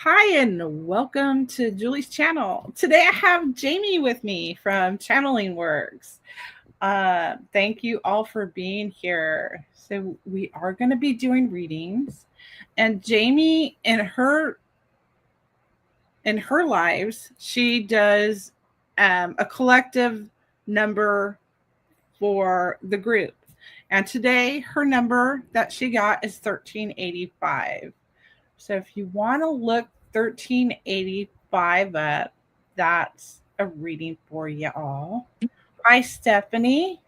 Hi, and welcome to Julie's channel. Today I have Jamie with me from Channeling Works. Thank you all for being here. So we are going to be doing readings, and Jamie, in her lives, she does a collective number for the group. And today her number that she got is 1385. So if you want to look 1385 up, that's a reading for you all. Hi, Stephanie.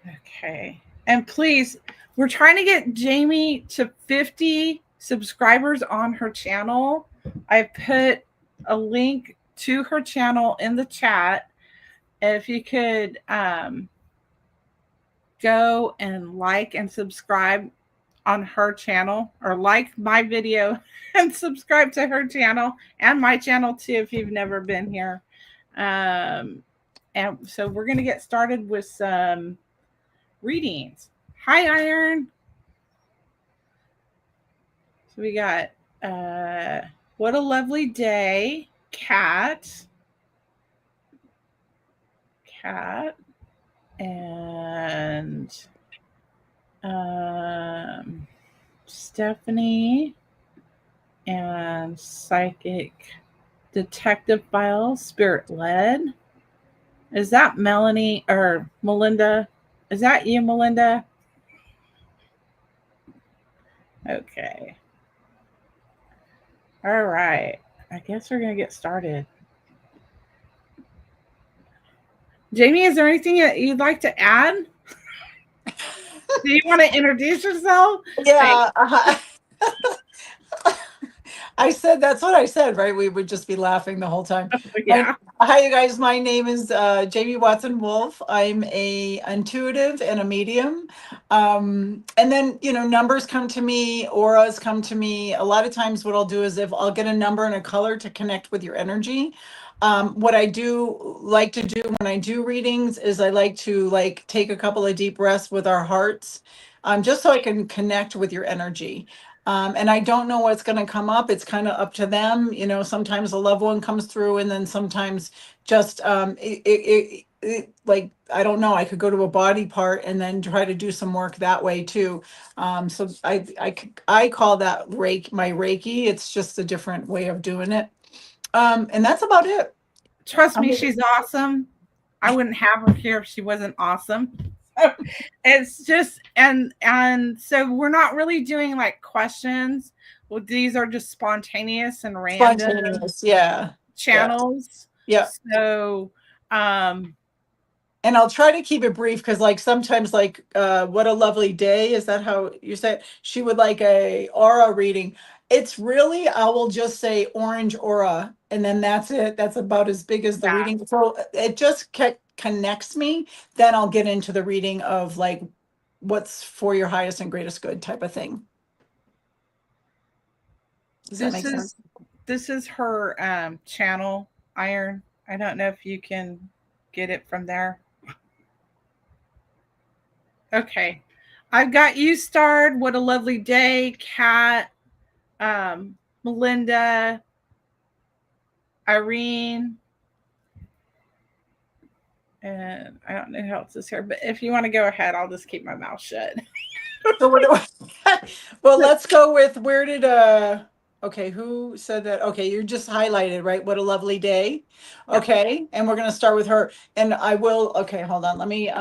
Okay. And please, we're trying to get Jamie to 50 subscribers on her channel. I put a link to her channel in the chat. If you could go and like and subscribe on her channel, or like my video and subscribe to her channel and my channel too if you've never been here. And so we're going to get started with some readings. Hi, Iron. So we got What a Lovely Day, Cat, and Stephanie, and Psychic Detective Files, Spirit Led. Is that Melanie or Melinda? Is that you, Melinda? Okay. All right. I guess we're going to get started. Jamie, is there anything that you'd like to add? Do you want to introduce yourself? Yeah. I said, that's what I said, right? We would just be laughing the whole time. Yeah. Hi, you guys. My name is Jamie Watson Wolf. I'm a intuitive and a medium. And then, numbers come to me, auras come to me. A lot of times what I'll do is if I'll get a number and a color to connect with your energy. What I do like to do when I do readings is I like to take a couple of deep breaths with our hearts, just so I can connect with your energy. And I don't know what's going to come up. It's kind of up to them. Sometimes a loved one comes through, and then sometimes just like, I don't know, I could go to a body part and then try to do some work that way too. So I call that my Reiki. It's just a different way of doing it. And that's about it. Trust me, she's awesome. I wouldn't have her here if she wasn't awesome. It's just and so we're not really doing like questions. Well, these are just spontaneous and random Spontaneous, yeah. channels. Yeah. So and I'll try to keep it brief because sometimes What a Lovely Day, is that how you said? She would like a aura reading. It's really, I will just say orange aura, and then that's it. That's about as big as the yeah. reading. So it just connects me. Then I'll get into the reading of what's for your highest and greatest good type of thing. Does that make sense? This is her channel, Iron. I don't know if you can get it from there. Okay. I've got you starred. What a Lovely Day, Kat, Melinda, Irene, and I don't know who else is here, but if you want to go ahead, I'll just keep my mouth shut. So well, let's go with okay, who said that? Okay, you're just highlighted, right? What a Lovely Day. Okay, and we're gonna start with her. And I will, okay, hold on. Let me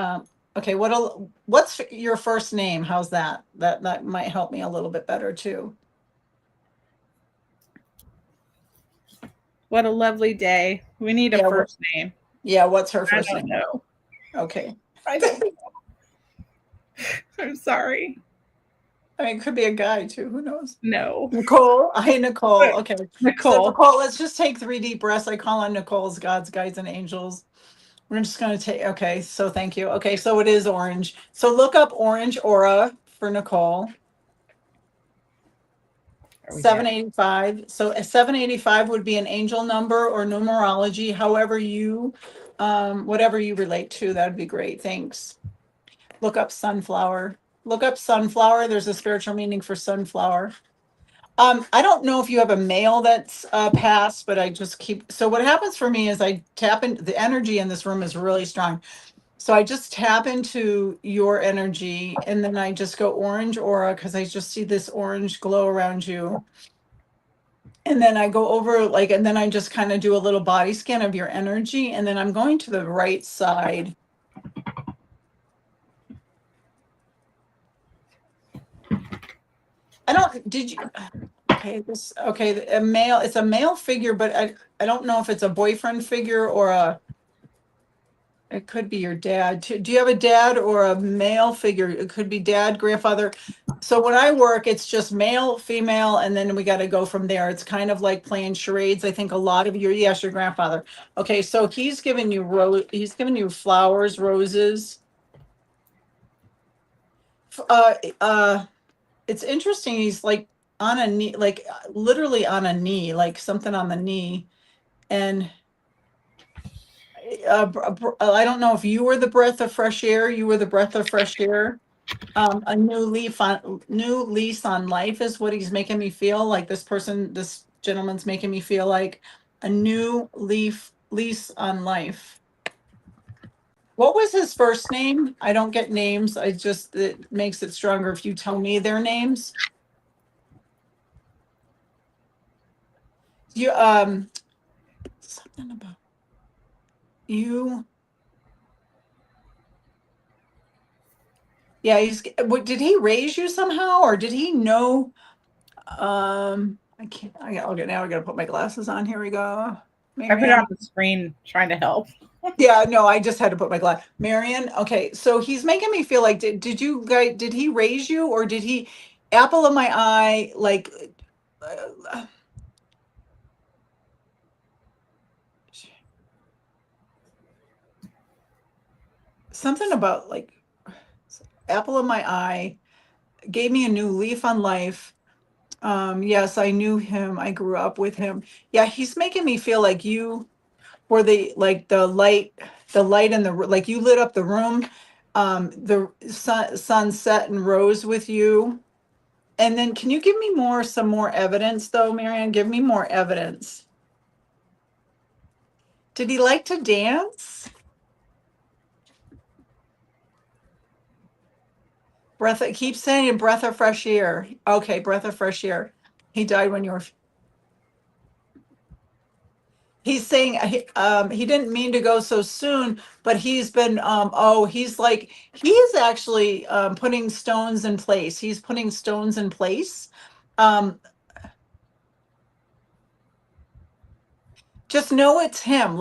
okay, what's your first name? How's that? That might help me a little bit better too. What a Lovely Day. We need a first name. Yeah, what's her first name? I don't know. Okay. I don't know. I'm sorry. I mean, it could be a guy too. Who knows? No. Nicole. Hi, Nicole. Okay. Nicole. So Nicole, let's just take 3 deep breaths. I call on Nicole's gods, guides, and angels. We're just going to take, okay, so thank you. Okay, so it is orange. So look up orange aura for Nicole. 785. So a 785 would be an angel number or numerology, however whatever you relate to, that'd be great. Thanks. Look up sunflower. Look up sunflower. There's a spiritual meaning for sunflower. I don't know if you have a mail that's passed, but I just keep. So what happens for me is I tap into the energy in this room is really strong. So I just tap into your energy, and then I just go orange aura because I just see this orange glow around you. And then I go over like, and then I just kind of do a little body scan of your energy, and then I'm going to the right side. I don't. Did you? Okay, a male, it's a male figure, but I don't know if it's a boyfriend figure or it could be your dad. Do you have a dad or a male figure? It could be dad, grandfather. So when I work, it's just male, female, and then we got to go from there. It's kind of like playing charades. I think a lot of yes, your grandfather. Okay, so he's given you flowers, roses. Uh, uh, it's interesting. He's like on a knee, like literally on a knee, like something on the knee. And I don't know if you were the breath of fresh air. You were the breath of fresh air. A new lease on life is what he's making me feel like. This gentleman's making me feel like a new lease on life. What was his first name? I don't get names. It makes it stronger if you tell me their names. You something about you. Yeah, did he raise you somehow, or did he know? I can't. Now I gotta put my glasses on. Here we go. I put it on Marianne. the screen trying to help. Yeah, no, I just had to put my glass. Marion, okay, so he's making me feel like did he raise you, or did he apple of my eye, like uh, something about like apple of my eye, gave me a new leaf on life. Yes, I knew him. I grew up with him. Yeah, he's making me feel like you were the light in like you lit up the room. The sun set and rose with you. And then can you give me some more evidence though, Marianne? Give me more evidence. Did he like to dance? Keep saying breath of fresh air. Okay, breath of fresh air. He died when you were. He's saying he didn't mean to go so soon, but he's been he is actually putting stones in place. He's putting stones in place. Um, just know it's him.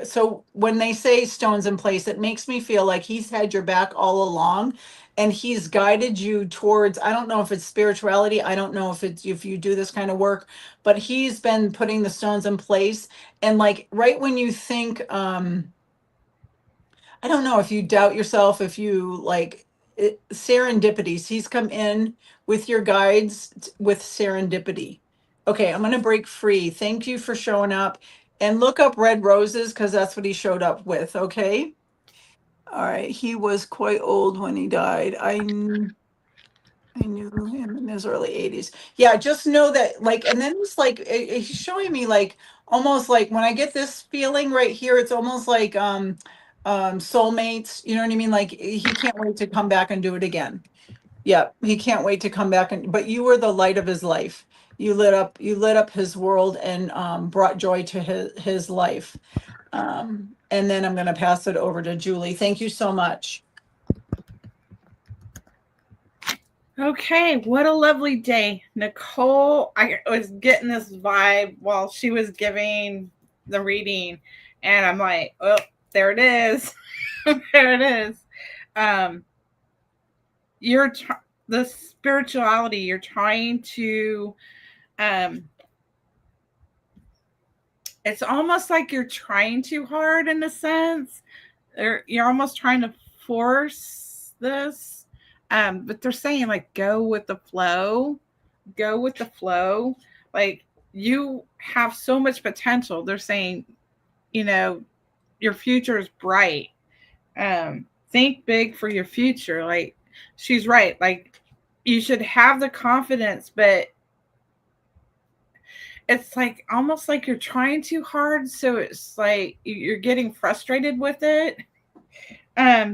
So when they say stones in place, it makes me feel like he's had your back all along, and he's guided you towards, I don't know if it's spirituality, I don't know if you do this kind of work, but he's been putting the stones in place. And like right when you think I don't know if you doubt yourself, if you serendipities, he's come in with your guides with serendipity. Okay, I'm going to break free. Thank you for showing up, and look up red roses because that's what he showed up with. Okay. All right. He was quite old when he died. I knew him in his early 80s. Yeah, just know that, like, and then it's like he's showing me like almost like when I get this feeling right here, it's almost like soulmates, you know what I mean? Like he can't wait to come back and do it again. Yeah, he can't wait to come back, and but you were the light of his life. You lit up his world and brought joy to his life. And then I'm going to pass it over to Julie. Thank you so much. Okay, what a lovely day. Nicole, I was getting this vibe while she was giving the reading, and I'm like, oh, there it is. There it is. Um, you're the spirituality, you're trying to, um, it's almost like you're trying too hard in a sense. You're almost trying to force this. But they're saying like go with the flow. Go with the flow. Like you have so much potential. They're saying, you know, your future is bright. Think big for your future. Like she's right. Like you should have the confidence, but it's like almost like you're trying too hard, so it's like you're getting frustrated with it.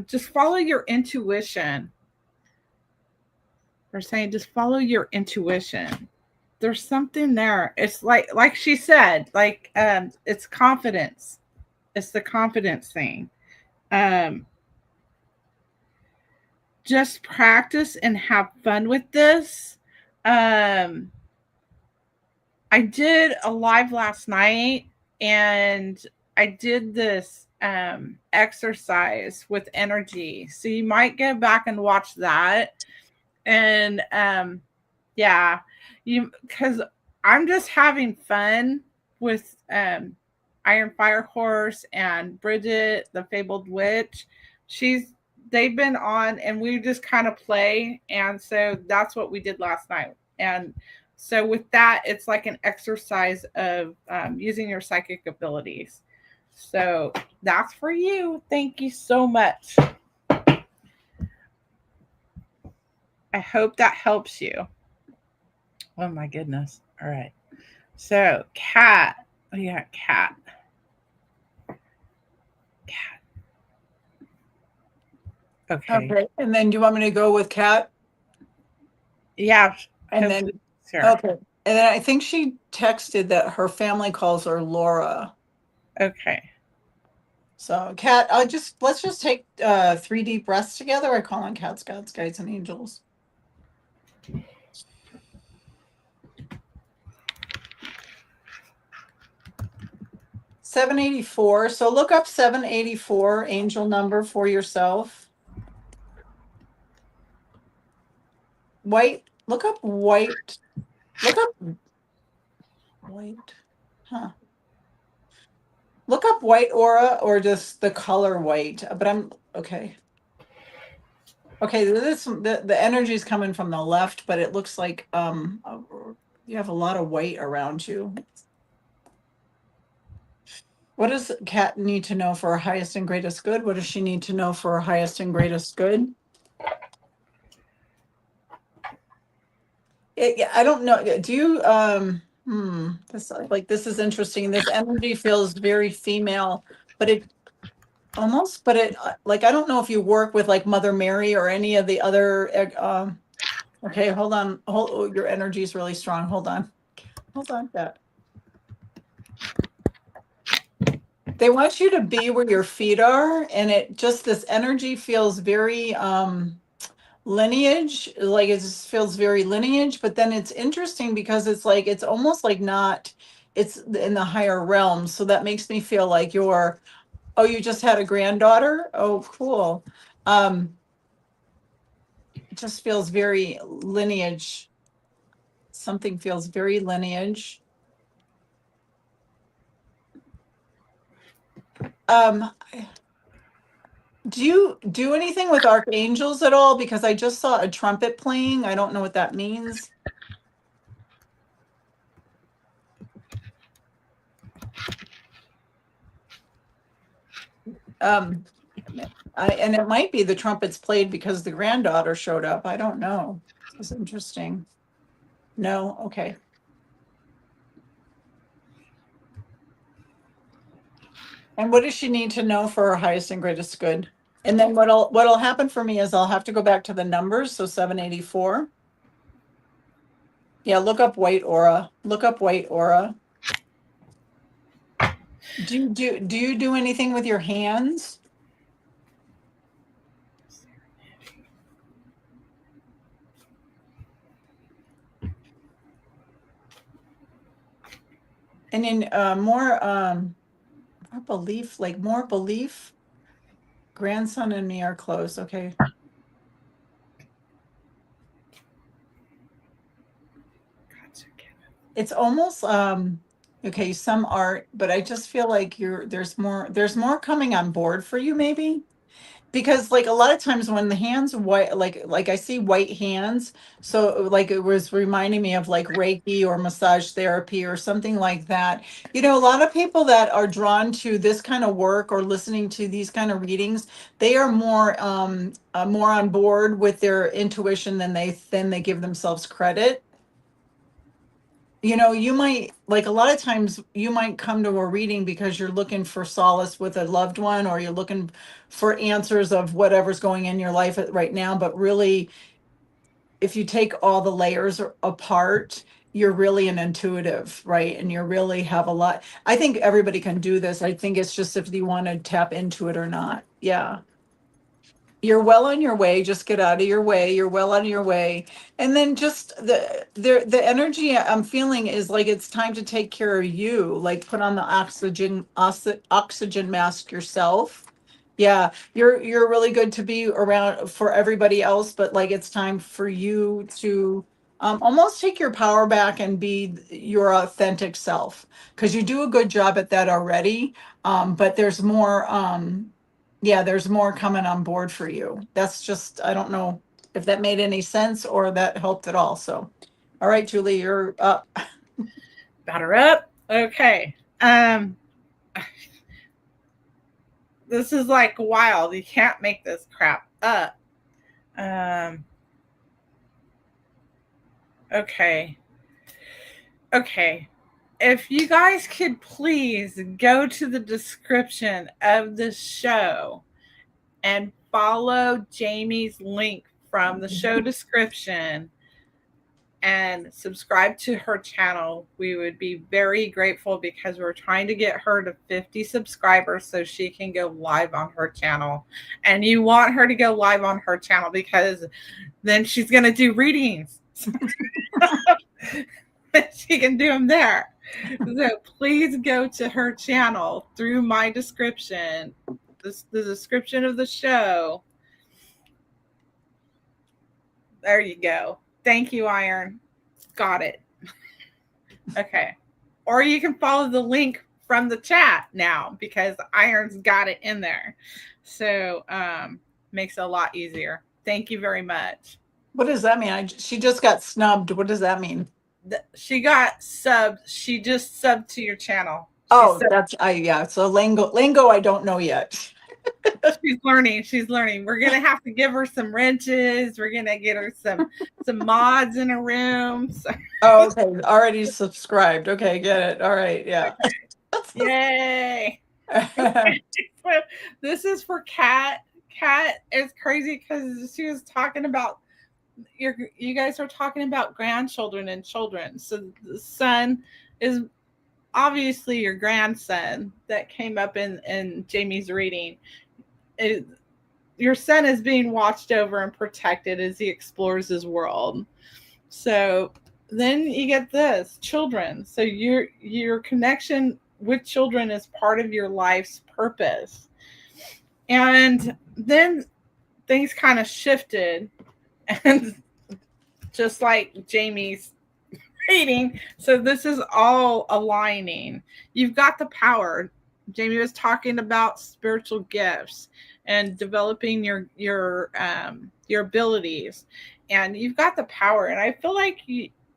Just follow your intuition. They're saying just follow your intuition. There's something there. It's like she said, like it's confidence. It's the confidence thing. Um just practice and have fun with this. Um I did a live last night, and I did this exercise with energy. So you might go back and watch that. And yeah, you because I'm just having fun with Iron Fire Horse and Bridget, the Fabled Witch. She's they've been on, and we just kind of play, and so that's what we did last night. And so with that, it's like an exercise of using your psychic abilities. So that's for you. Thank you so much. I hope that helps you. Oh my goodness. All right. So, cat. Oh, yeah, cat. Cat. Okay. Okay. And then do you want me to go with Kat? Yeah. And then, Sure. okay. And then I think she texted that her family calls her Laura. Okay. So, Kat, let's just take 3 deep breaths together. I call on cats, gods, guides, and angels. 784. So look up 784, angel number for yourself. White. Look up white. Look up white. Huh. Look up white aura or just the color white. But I'm okay. Okay, the energy is coming from the left, but it looks like you have a lot of white around you. What does Kat need to know for her highest and greatest good? What does she need to know for her highest and greatest good? I don't know. Do you this is interesting. This energy feels very female, but it almost, but it like I don't know if you work with like Mother Mary or any of the other okay, hold on. Your energy is really strong. Hold on. Hold on, that. They want you to be where your feet are, and it just this energy feels very lineage, like it just feels very lineage, but then it's interesting because it's like it's almost like not it's in the higher realm. So that makes me feel like you're oh, you just had a granddaughter? Oh, cool. It just feels very lineage. Something feels very lineage. Um, do you do anything with archangels at all? Because I just saw a trumpet playing. I don't know what that means. Um, and it might be the trumpets played because the granddaughter showed up. I don't know. It's interesting. No, okay. And what does she need to know for her highest and greatest good? And then what'll happen for me is I'll have to go back to the numbers. So 784. Yeah, look up white aura. Look up white aura. Do you do anything with your hands? And in more belief, like more belief. Grandson and me are close. Okay. It's almost okay, some art, but I just feel like there's more coming on board for you maybe. Because like a lot of times when the hands white like I see white hands, so like it was reminding me of like Reiki or massage therapy or something like that. You know, a lot of people that are drawn to this kind of work or listening to these kind of readings, they are more on board with their intuition than they give themselves credit. you know, you might, like, a lot of times you might come to a reading because you're looking for solace with a loved one, or you're looking for answers of whatever's going in your life right now. But really, if you take all the layers apart, you're really an intuitive, right? And you really have a lot. I think everybody can do this. I think it's just if you want to tap into it or not. Yeah. You're well on your way. Just get out of your way. You're well on your way. And then just the energy I'm feeling is like it's time to take care of you. Like put on the oxygen mask yourself. Yeah, you're really good to be around for everybody else, but like it's time for you to almost take your power back and be your authentic self, because you do a good job at that already. But there's more. Yeah, there's more coming on board for you. That's just, I don't know if that made any sense or that helped at all. So, all right, Julie, you're up. Got her up. Okay. This is like wild. You can't make this crap up. Um, okay. Okay. If you guys could please go to the description of the show and follow Jamie's link from the show description and subscribe to her channel, we would be very grateful, because we're trying to get her to 50 subscribers so she can go live on her channel. And you want her to go live on her channel because then she's going to do readings. She can do them there. So please go to her channel through my description, the description of the show. There you go. Thank you, Iron. Got it. Okay. Or you can follow the link from the chat now, because Iron's got it in there. So makes it a lot easier. Thank you very much. What does that mean? She just got snubbed. What does that mean? She got subbed. She just subbed to your channel. Yeah. So lingo I don't know yet. She's learning. She's learning. We're gonna have to give her some wrenches. We're gonna get her some mods in her room. So. Oh, okay. Already subscribed. Okay, get it. All right. Yeah. Okay. Yay. This is for Kat. Kat is crazy because she was talking about you guys are talking about grandchildren and children. So the son is obviously your grandson that came up in Jamie's reading. Your son is being watched over and protected as he explores his world. So then you get this, children. So your connection with children is part of your life's purpose. And then things kind of shifted, and just like Jamie's reading, so this is all aligning. You've got the power. Jamie was talking about spiritual gifts and developing your abilities, and you've got the power. And I feel like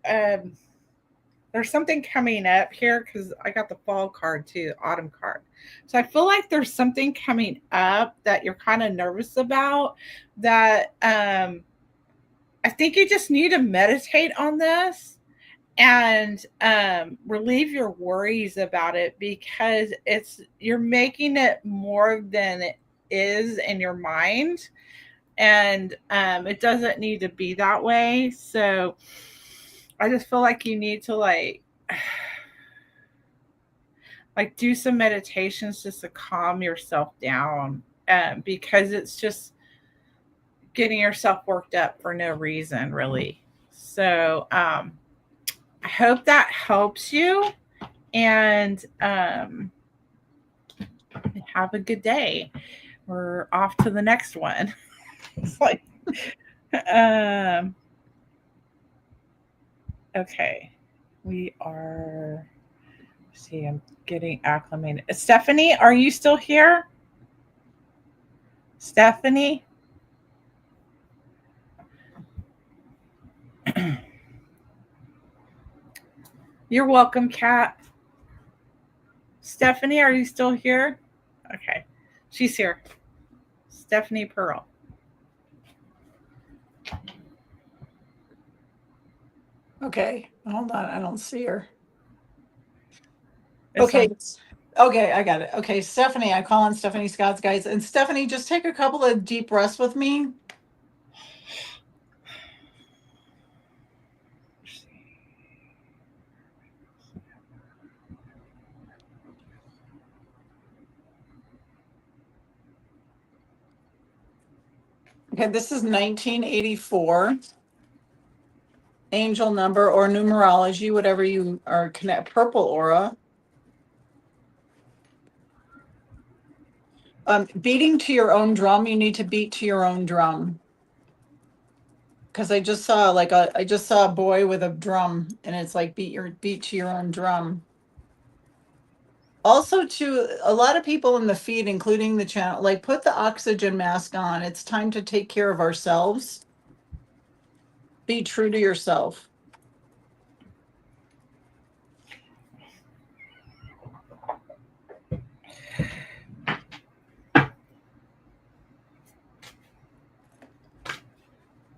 there's something coming up here, because I got the fall card too, the autumn card. So I feel like there's something coming up that you're kind of nervous about, that I think you just need to meditate on this and relieve your worries about it, because you're making it more than it is in your mind, and it doesn't need to be that way. So I just feel like you need to like do some meditations just to calm yourself down, because it's just getting yourself worked up for no reason, really. So I hope that helps you, and have a good day. We're off to the next one. It's like, okay, we are. See, I'm getting acclimated. Stephanie, are you still here? Stephanie? You're welcome, Kat. Stephanie, are you still here? Okay. She's here. Stephanie Pearl. Okay, hold on. I don't see her. It's Okay. on. Okay, I got it. Okay, Stephanie, I call on Stephanie Scott's guys. And Stephanie, just take a couple of deep breaths with me. Okay, this is 1984. Angel number or numerology, whatever you are connect. Purple aura. Beating to your own drum. You need to beat to your own drum. Because I just saw a boy with a drum, and it's like beat to your own drum. Also, to a lot of people in the feed, including the channel, like put the oxygen mask on. It's time to take care of ourselves. Be true to yourself.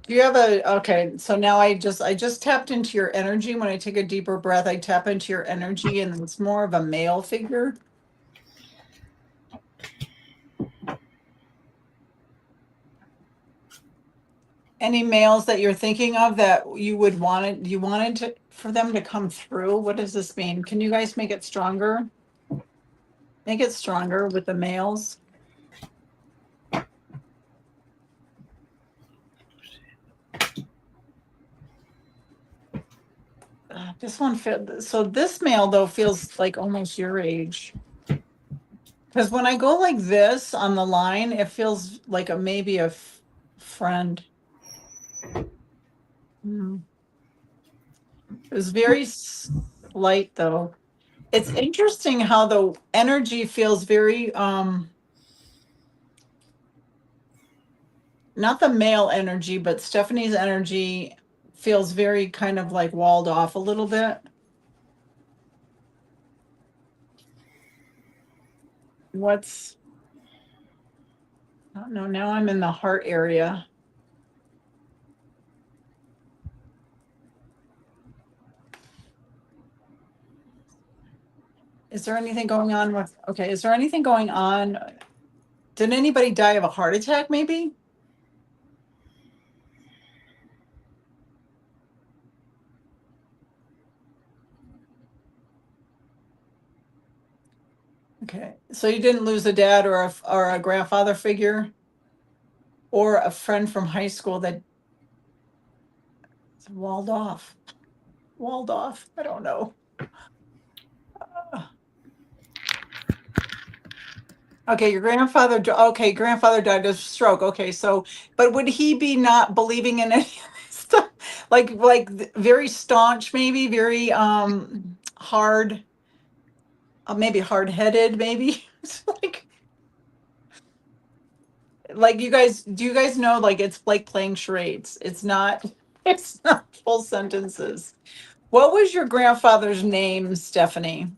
Do you have okay, so now I just tapped into your energy. When I take a deeper breath, I tap into your energy, and it's more of a male figure. Any males that you're thinking of that you wanted to for them to come through? What does this mean? Can you guys make it stronger? Make it stronger with the males. This one fit. So this male though feels like almost your age. Because when I go like this on the line, it feels like maybe a friend. Hmm. It was very slight though. It's interesting how the energy feels very not the male energy, but Stephanie's energy feels very kind of like walled off a little bit. What's I don't know, now I'm in the heart area. Is there anything going on with okay, is there anything going on? Did anybody die of a heart attack maybe? Okay. So you didn't lose a dad or a grandfather figure or a friend from high school that walled off. Walled off. I don't know. Okay, your grandfather. Okay, grandfather died of stroke. Okay, so, but would he be not believing in any of this stuff? Very staunch, maybe very hard, maybe hard headed, maybe. It's like you guys. Do you guys know? Like it's like playing charades. It's not. It's not full sentences. What was your grandfather's name, Stephanie?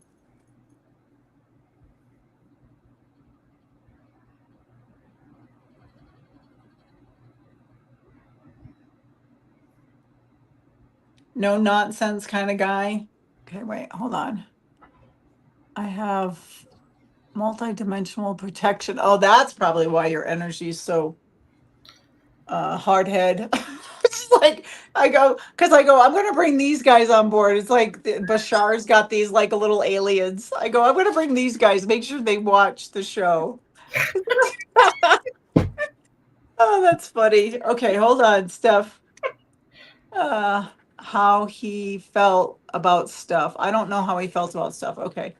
No nonsense kind of guy. Okay, wait, hold on. I have multidimensional protection. Oh, that's probably why your energy is so hard head. It's like I go, I'm gonna bring these guys on board. It's like Bashar's got these like little aliens. I go, I'm gonna bring these guys, make sure they watch the show. Oh, that's funny. Okay, hold on, Steph. Uh how he felt about stuff. I don't know how he felt about stuff. Okay.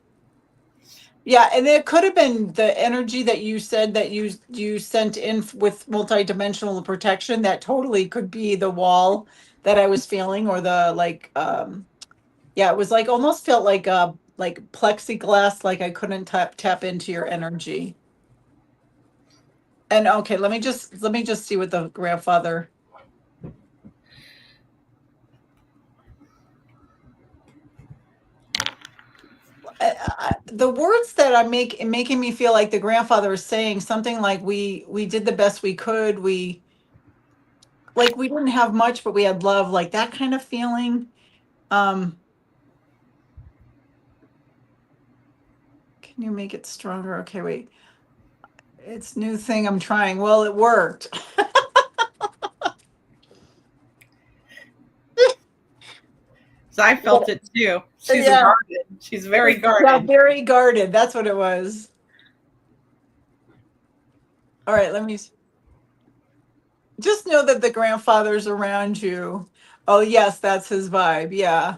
Yeah, and it could have been the energy that you said that you sent in with multidimensional protection. That totally could be the wall that I was feeling, or the yeah, it was like almost felt like plexiglass, like I couldn't tap into your energy. And okay, let me just see what the grandfather. The words that are making me feel like the grandfather is saying something like we did the best we could. We didn't have much, but we had love, like that kind of feeling. Can you make it stronger? Okay, wait. It's new thing I'm trying. Well, it worked. So I felt it too. She's Yeah. guarded. She's very Yeah, guarded. very guarded. That's what it was. All right, let me just know that the grandfather's around you. Oh, yes, that's his vibe. Yeah.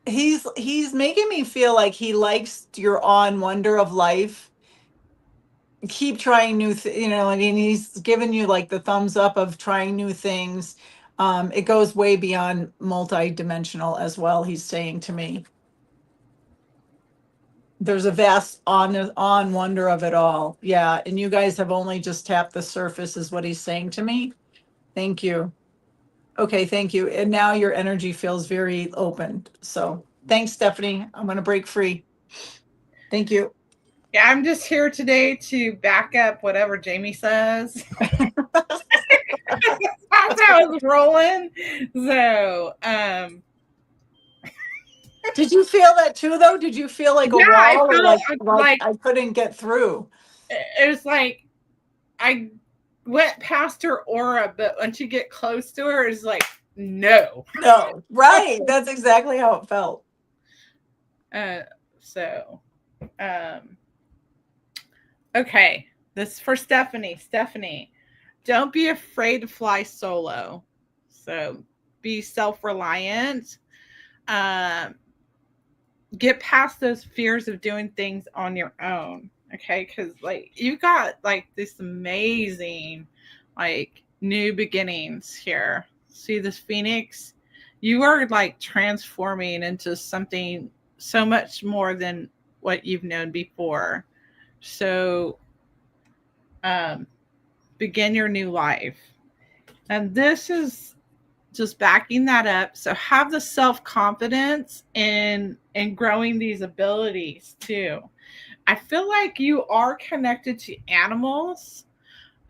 He's making me feel like he likes your awe and wonder of life. Keep trying and he's given you like the thumbs up of trying new things. It goes way beyond multi-dimensional as well, he's saying to me. There's a vast on wonder of it all. Yeah, and you guys have only just tapped the surface is what he's saying to me. Thank you. Okay, thank you. And now your energy feels very open. So thanks, Stephanie. I'm going to break free. Thank you. Yeah, I'm just here today to back up whatever Jamie says. That's how it's rolling. So, Did you feel that too, though? Did you feel like a yeah, I wall or felt like like I couldn't get through? it was like I went past her aura, but once you get close to her, it's like, no. No, right. That's exactly how it felt. Uh, so, um, okay. This is for Stephanie. Stephanie, don't be afraid to fly solo. So be self reliant. Um, get past those fears of doing things on your own. Okay. Cause like you got like this amazing, like new beginnings here. See this Phoenix? You are like transforming into something so much more than what you've known before. So, um, begin your new life. And this is just backing that up. So have the self-confidence in growing these abilities too. I feel like you are connected to animals.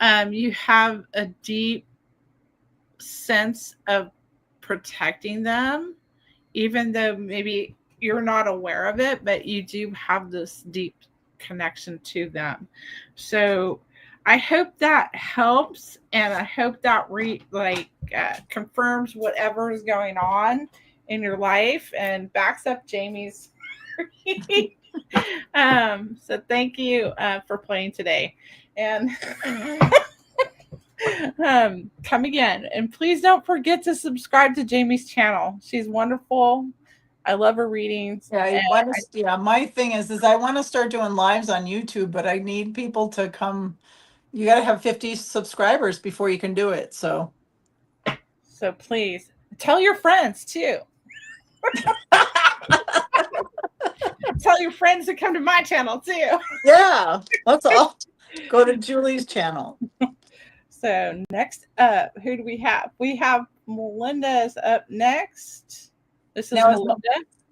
You have a deep sense of protecting them, even though maybe you're not aware of it, but you do have this deep connection to them. So I hope that helps, and I hope that confirms whatever is going on in your life and backs up Jamie's. So thank you for playing today, and come again. And please don't forget to subscribe to Jamie's channel. She's wonderful. I love her readings. Yeah, my thing is I want to start doing lives on YouTube, but I need people to come. You got to have 50 subscribers before you can do it. So Please tell your friends too. Tell your friends to come to my channel too. yeah, let's all go to Julie's channel. So next up, who do we have? We have Melinda's up next. This is Now, Melinda.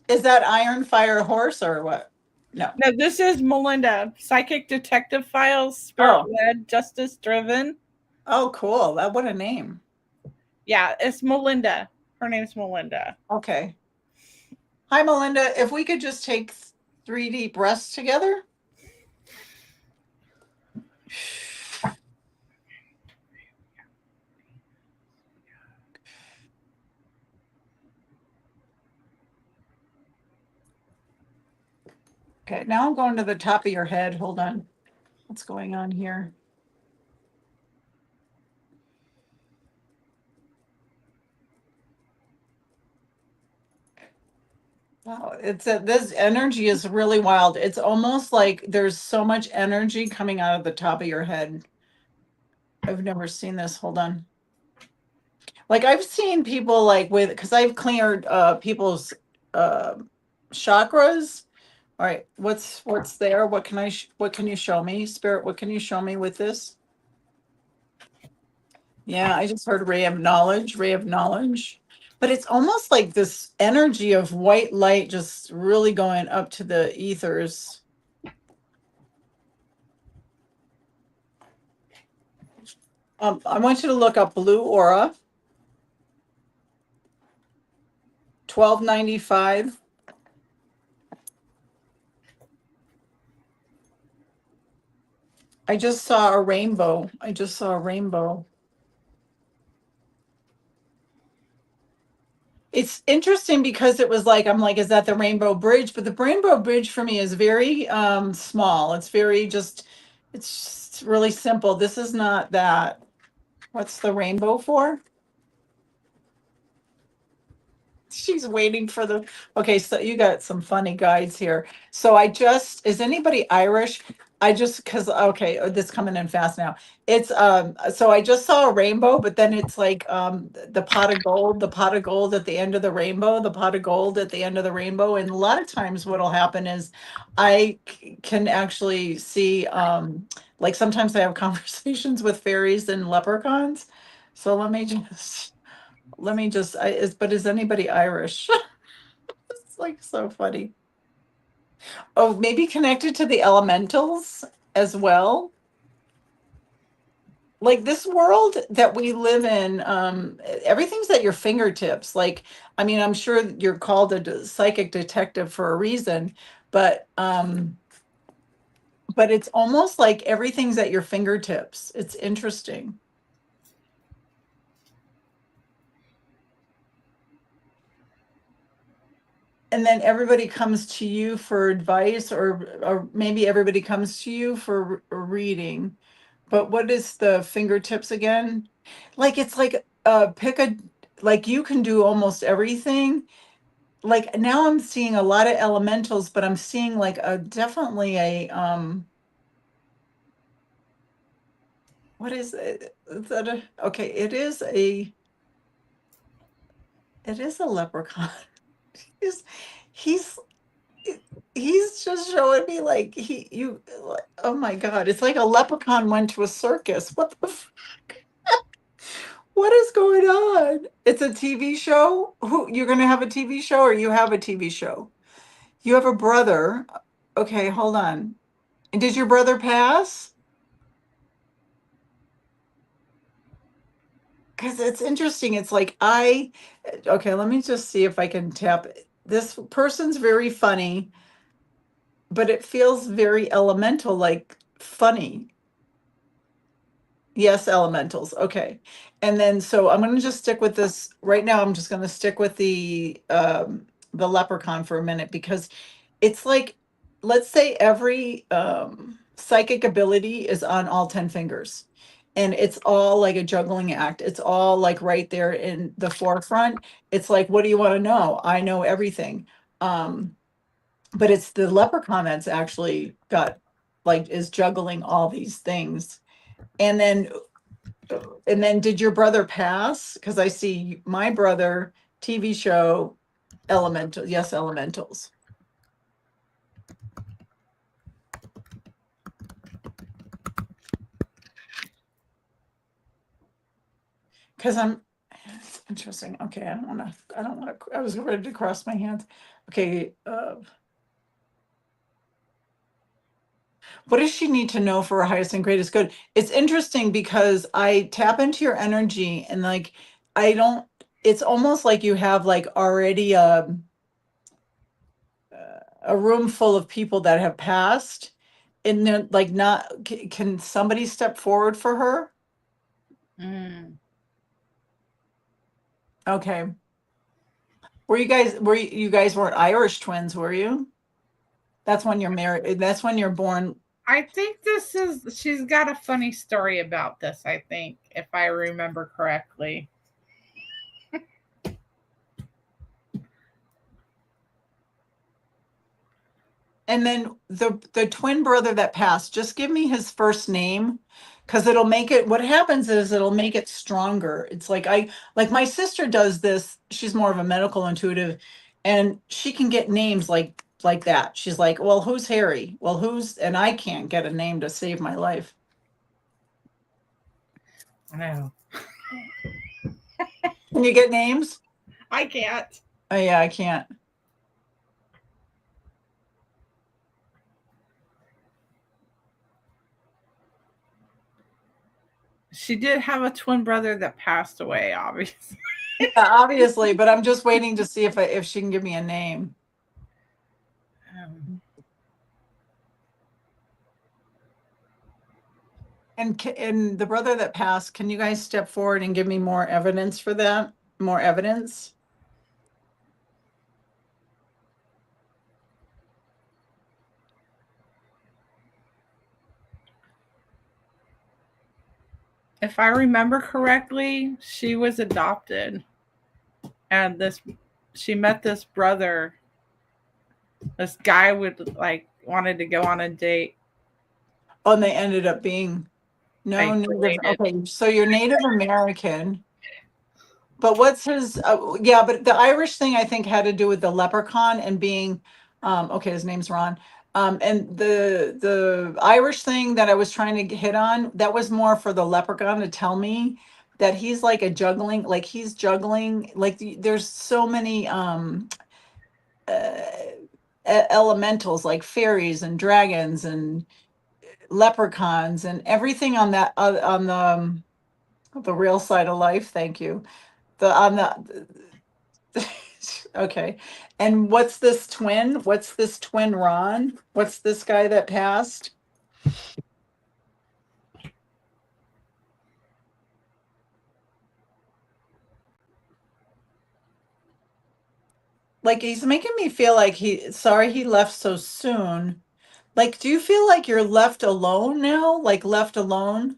Is that Iron Fire Horse or what? No. No, this is Melinda. Psychic Detective Files, Spirit Led, Justice Driven. Oh, cool. What a name. Yeah, it's Melinda. Her name's Melinda. Okay. Hi, Melinda. If we could just take 3 deep breaths together. Okay, now I'm going to the top of your head. Hold on. What's going on here? Wow, this energy is really wild. It's almost like there's so much energy coming out of the top of your head. I've never seen this. Hold on. Like I've seen people like because I've cleared people's chakras. All right, what's there? What can you show me, Spirit? What can you show me with this? Yeah, I just heard ray of knowledge, ray of knowledge. But it's almost like this energy of white light just really going up to the ethers. I want you to look up blue aura. $12.95. I just saw a rainbow. It's interesting because it was like, I'm like, is that the Rainbow Bridge? But the Rainbow Bridge for me is very small. It's very it's just really simple. This is not that. What's the rainbow for? She's waiting for the, okay, so you got some funny guides here. So is anybody Irish? Cause, okay, this coming in fast now. It's, so I just saw a rainbow, but then it's like, the pot of gold at the end of the rainbow, the pot of gold at the end of the rainbow. And a lot of times what'll happen is can actually see, like sometimes I have conversations with fairies and leprechauns. So but is anybody Irish? It's like so funny. Oh, maybe connected to the elementals as well. Like this world that we live in, everything's at your fingertips. Like, I mean, I'm sure you're called a psychic detective for a reason, but but it's almost like everything's at your fingertips. It's interesting. And then everybody comes to you for advice, or maybe everybody comes to you for a reading. But what is the fingertips again? Like it's like pick a, like you can do almost everything. Like now I'm seeing a lot of elementals, but I'm seeing like a definitely a what is it? Is that okay, it is a leprechaun. He's he's he's just showing me like oh my God, it's like a leprechaun went to a circus. What the what is going on? It's a TV show? Who, you're going to have a TV show, or you have a TV show? You have a brother. Okay, hold on. And did your brother pass? Because it's interesting. It's like okay, let me just see if I can tap. This person's very funny, but it feels very elemental, like funny. Yes, elementals. Okay. And then so I'm going to just stick with this right now. I'm just going to stick with the leprechaun for a minute, because it's like, let's say every psychic ability is on all 10 fingers, and it's all like a juggling act. It's all like right there in the forefront. It's like, what do you want to know? I know everything. Um, but it's the leprechaun that's actually got, like, is juggling all these things. And then did your brother pass? Because I see my brother TV show elemental. Yes, elementals. Because it's interesting. Okay, I don't want to, I was ready to cross my hands. Okay, what does she need to know for her highest and greatest good? It's interesting because I tap into your energy, and like, I don't, it's almost like you have like already a room full of people that have passed, and they're like, not, can somebody step forward for her? Mm. Okay. You guys weren't Irish twins, were you? That's when you're married. That's when you're born. I think she's got a funny story about this, I think, if I remember correctly. And then the twin brother that passed, just give me his first name, because it'll make it, what happens is it'll make it stronger. It's like like my sister does this. She's more of a medical intuitive, and she can get names like that. She's like, well, who's Harry? Well, and I can't get a name to save my life. I know. Can you get names? I can't. Oh yeah, I can't. She did have a twin brother that passed away, obviously. Yeah, obviously, but I'm just waiting to see if she can give me a name. Um, And the brother that passed, can you guys step forward and give me more evidence for that? More evidence? if I remember correctly, she was adopted, and she met this brother. This guy would like wanted to go on a date. Oh, and they ended up being no Like Native. related. Okay, so you're Native American. But what's his? Yeah, but the Irish thing I think had to do with the leprechaun and being, okay, his name's Ron. And the Irish thing that I was trying to hit on, that was more for the leprechaun to tell me that he's like he's juggling. Like there's so many uh, elementals like fairies and dragons and leprechauns and everything on that on the real side of life. Thank you. The on the Okay. And what's this twin? What's this twin Ron? What's this guy that passed? Like he's making me feel like sorry he left so soon. Like, do you feel like you're left alone now? Like left alone?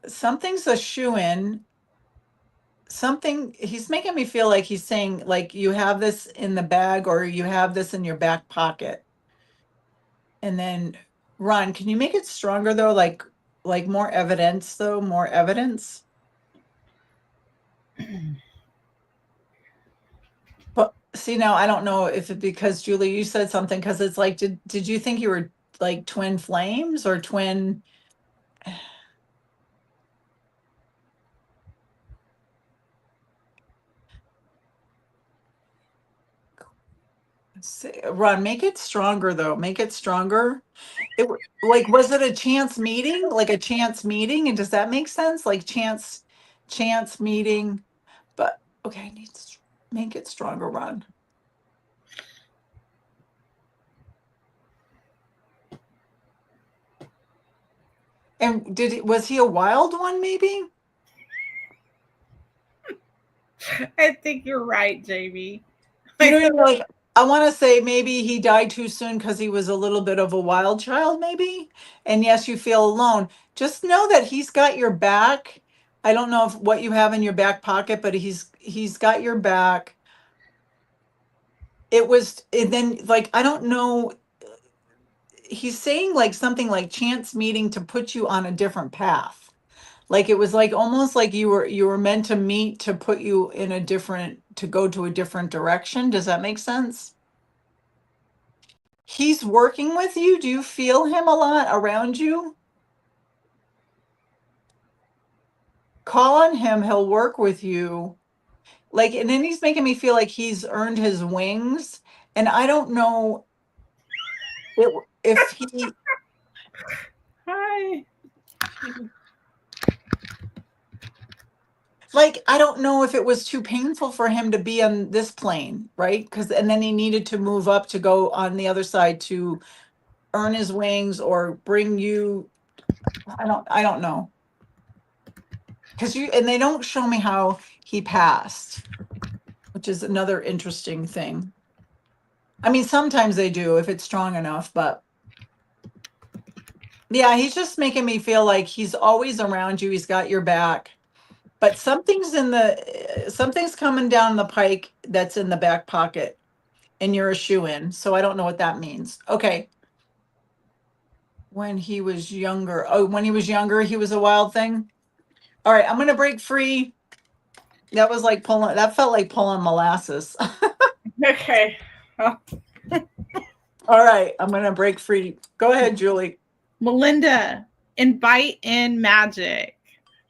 Something's a shoe in. Something he's making me feel like he's saying like you have this in the bag or you have this in your back pocket. And then Ron, can you make it stronger though? Like more evidence though, more evidence. But see now I don't know if it because Julie, you said something because it's like, did you think you were like twin flames or twin? Ron, make it stronger though. Make it stronger. Like was it a chance meeting? Like a chance meeting? And does that make sense? Like chance meeting. But okay, I need to make it stronger, Ron. And was he a wild one maybe? I think you're right, Jamie. You know, like I want to say maybe he died too soon because he was a little bit of a wild child, maybe. And yes, you feel alone. Just know that he's got your back. I don't know if what you have in your back pocket, but he's got your back. It was, and then like I don't know. He's saying like something like chance meeting to put you on a different path. Like it was like almost like you were meant to meet to put you in a different to go to a different direction. Does that make sense? He's working with you. Do you feel him a lot around you? Call on him. He'll work with you. Like, and then he's making me feel like he's earned his wings. And I don't know if he, Hi. like, I don't know if it was too painful for him to be on this plane, right? Because, and then he needed to move up to go on the other side to earn his wings or bring you. I don't know. Because and they don't show me how he passed, which is another interesting thing. I mean, sometimes they do if it's strong enough, but yeah, he's just making me feel like he's always around you. He's got your back, but something's coming down the pike that's in the back pocket and you're a shoe in. So I don't know what that means. Okay. When he was younger. Oh, when he was younger, he was a wild thing. All right. I'm going to break free. That felt like pulling molasses. Okay. Oh, All right. I'm going to break free. Go ahead, Julie. Melinda, invite in magic.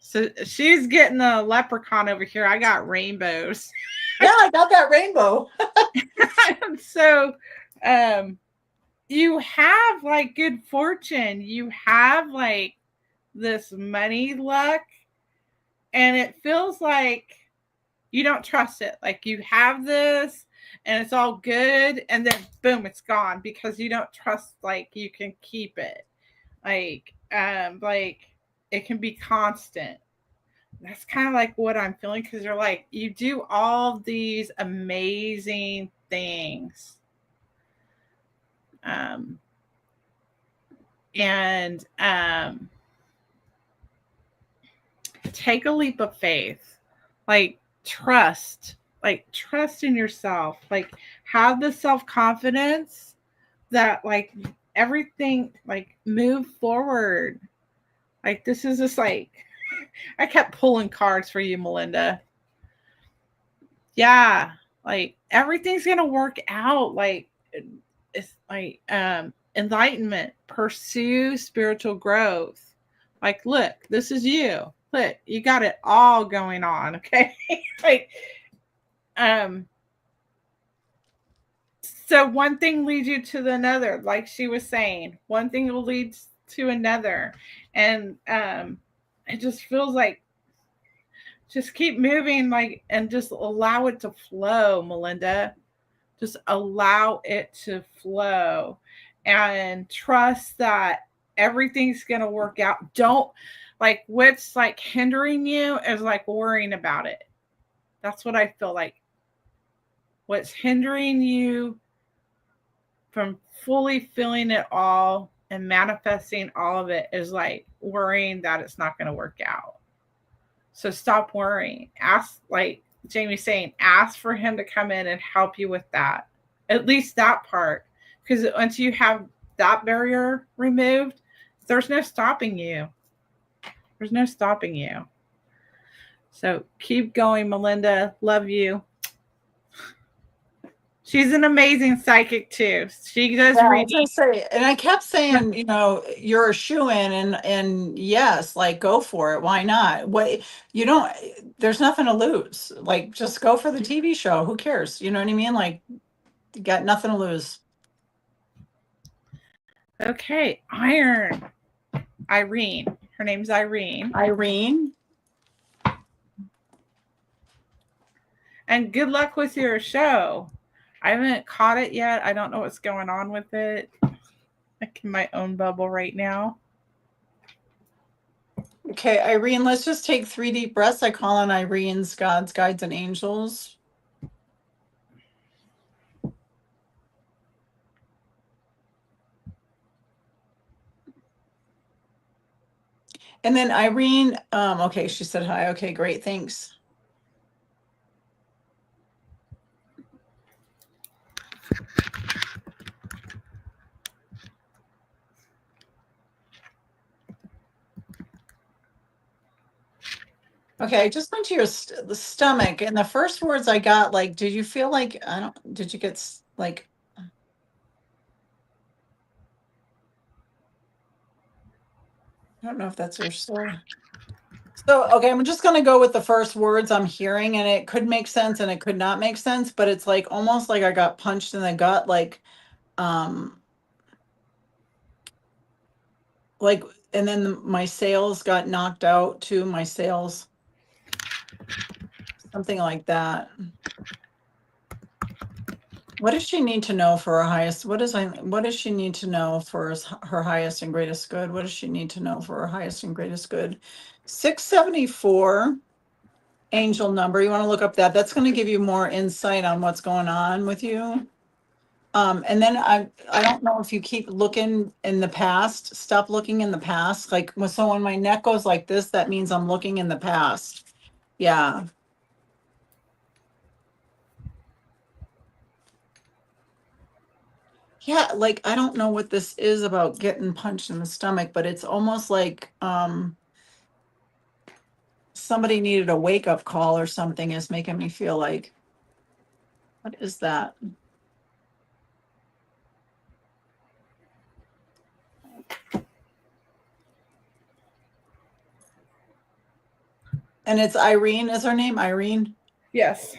So she's getting the leprechaun over here. I got rainbows. Yeah, I got that rainbow. So You have like good fortune. You have like this money luck, and it feels like you don't trust it. Like you have this and it's all good, and then boom, it's gone because you don't trust like you can keep it. Like it can be constant. That's kind of like what I'm feeling, because you're like, you do all these amazing things. Um, and take a leap of faith. Like trust, like trust in yourself. Like have the self-confidence that like everything, like move forward. Like this is just like I kept pulling cards for you, Melinda. Yeah, like everything's gonna work out. Like it's like enlightenment, pursue spiritual growth. Like, look, this is you. Look, you got it all going on. Okay, like um. So one thing leads you to another, like she was saying. One thing will lead to another, and it just feels like just keep moving, like, and just allow it to flow, Melinda. Just allow it to flow and trust that everything's going to work out. Don't like what's like hindering you is like worrying about it. That's what I feel like. What's hindering you from fully feeling it all and manifesting all of it is like worrying that it's not going to work out. So stop worrying. Ask, like Jamie's saying, ask for him to come in and help you with that. At least that part. Because once you have that barrier removed, there's no stopping you. There's no stopping you. So keep going, Melinda. Love you. She's an amazing psychic too. She does Yeah, I was reading. gonna say, and I kept saying, you're a shoo-in, and yes, like go for it. Why not? What you don't, there's nothing to lose. Like just go for the TV show. Who cares? You know what I mean? Like you got nothing to lose. Okay, Iron. Irene. Her name's Irene. Irene. And good luck with your show. I haven't caught it yet. I don't know what's going on with it. I'm in my own bubble right now. Okay, Irene, let's just take 3 deep breaths. I call on Irene's gods, guides, and angels. And then Irene, okay, she said hi. Okay, great, thanks. Okay, I just went to your the stomach, and the first words I got, like, did you feel like, I don't, did you get like, I don't know if that's your story. So, okay, I'm just gonna go with the first words I'm hearing, and it could make sense and it could not make sense, but it's like almost like I got punched in the gut, like, and then my sales got knocked out too, my sales, something like that. What does she need to know for her highest? What does she need to know for her highest and greatest good? What does she need to know for her highest and greatest good? 674 angel number. You want to look up that. That's going to give you more insight on what's going on with you. And then I don't know if you keep looking in the past. Stop looking in the past. Like so when my neck goes like this, that means I'm looking in the past. Yeah. Yeah, like I don't know what this is about getting punched in the stomach, but it's almost like somebody needed a wake up call or something is making me feel like, what is that? And it's Irene, is her name Irene? Yes.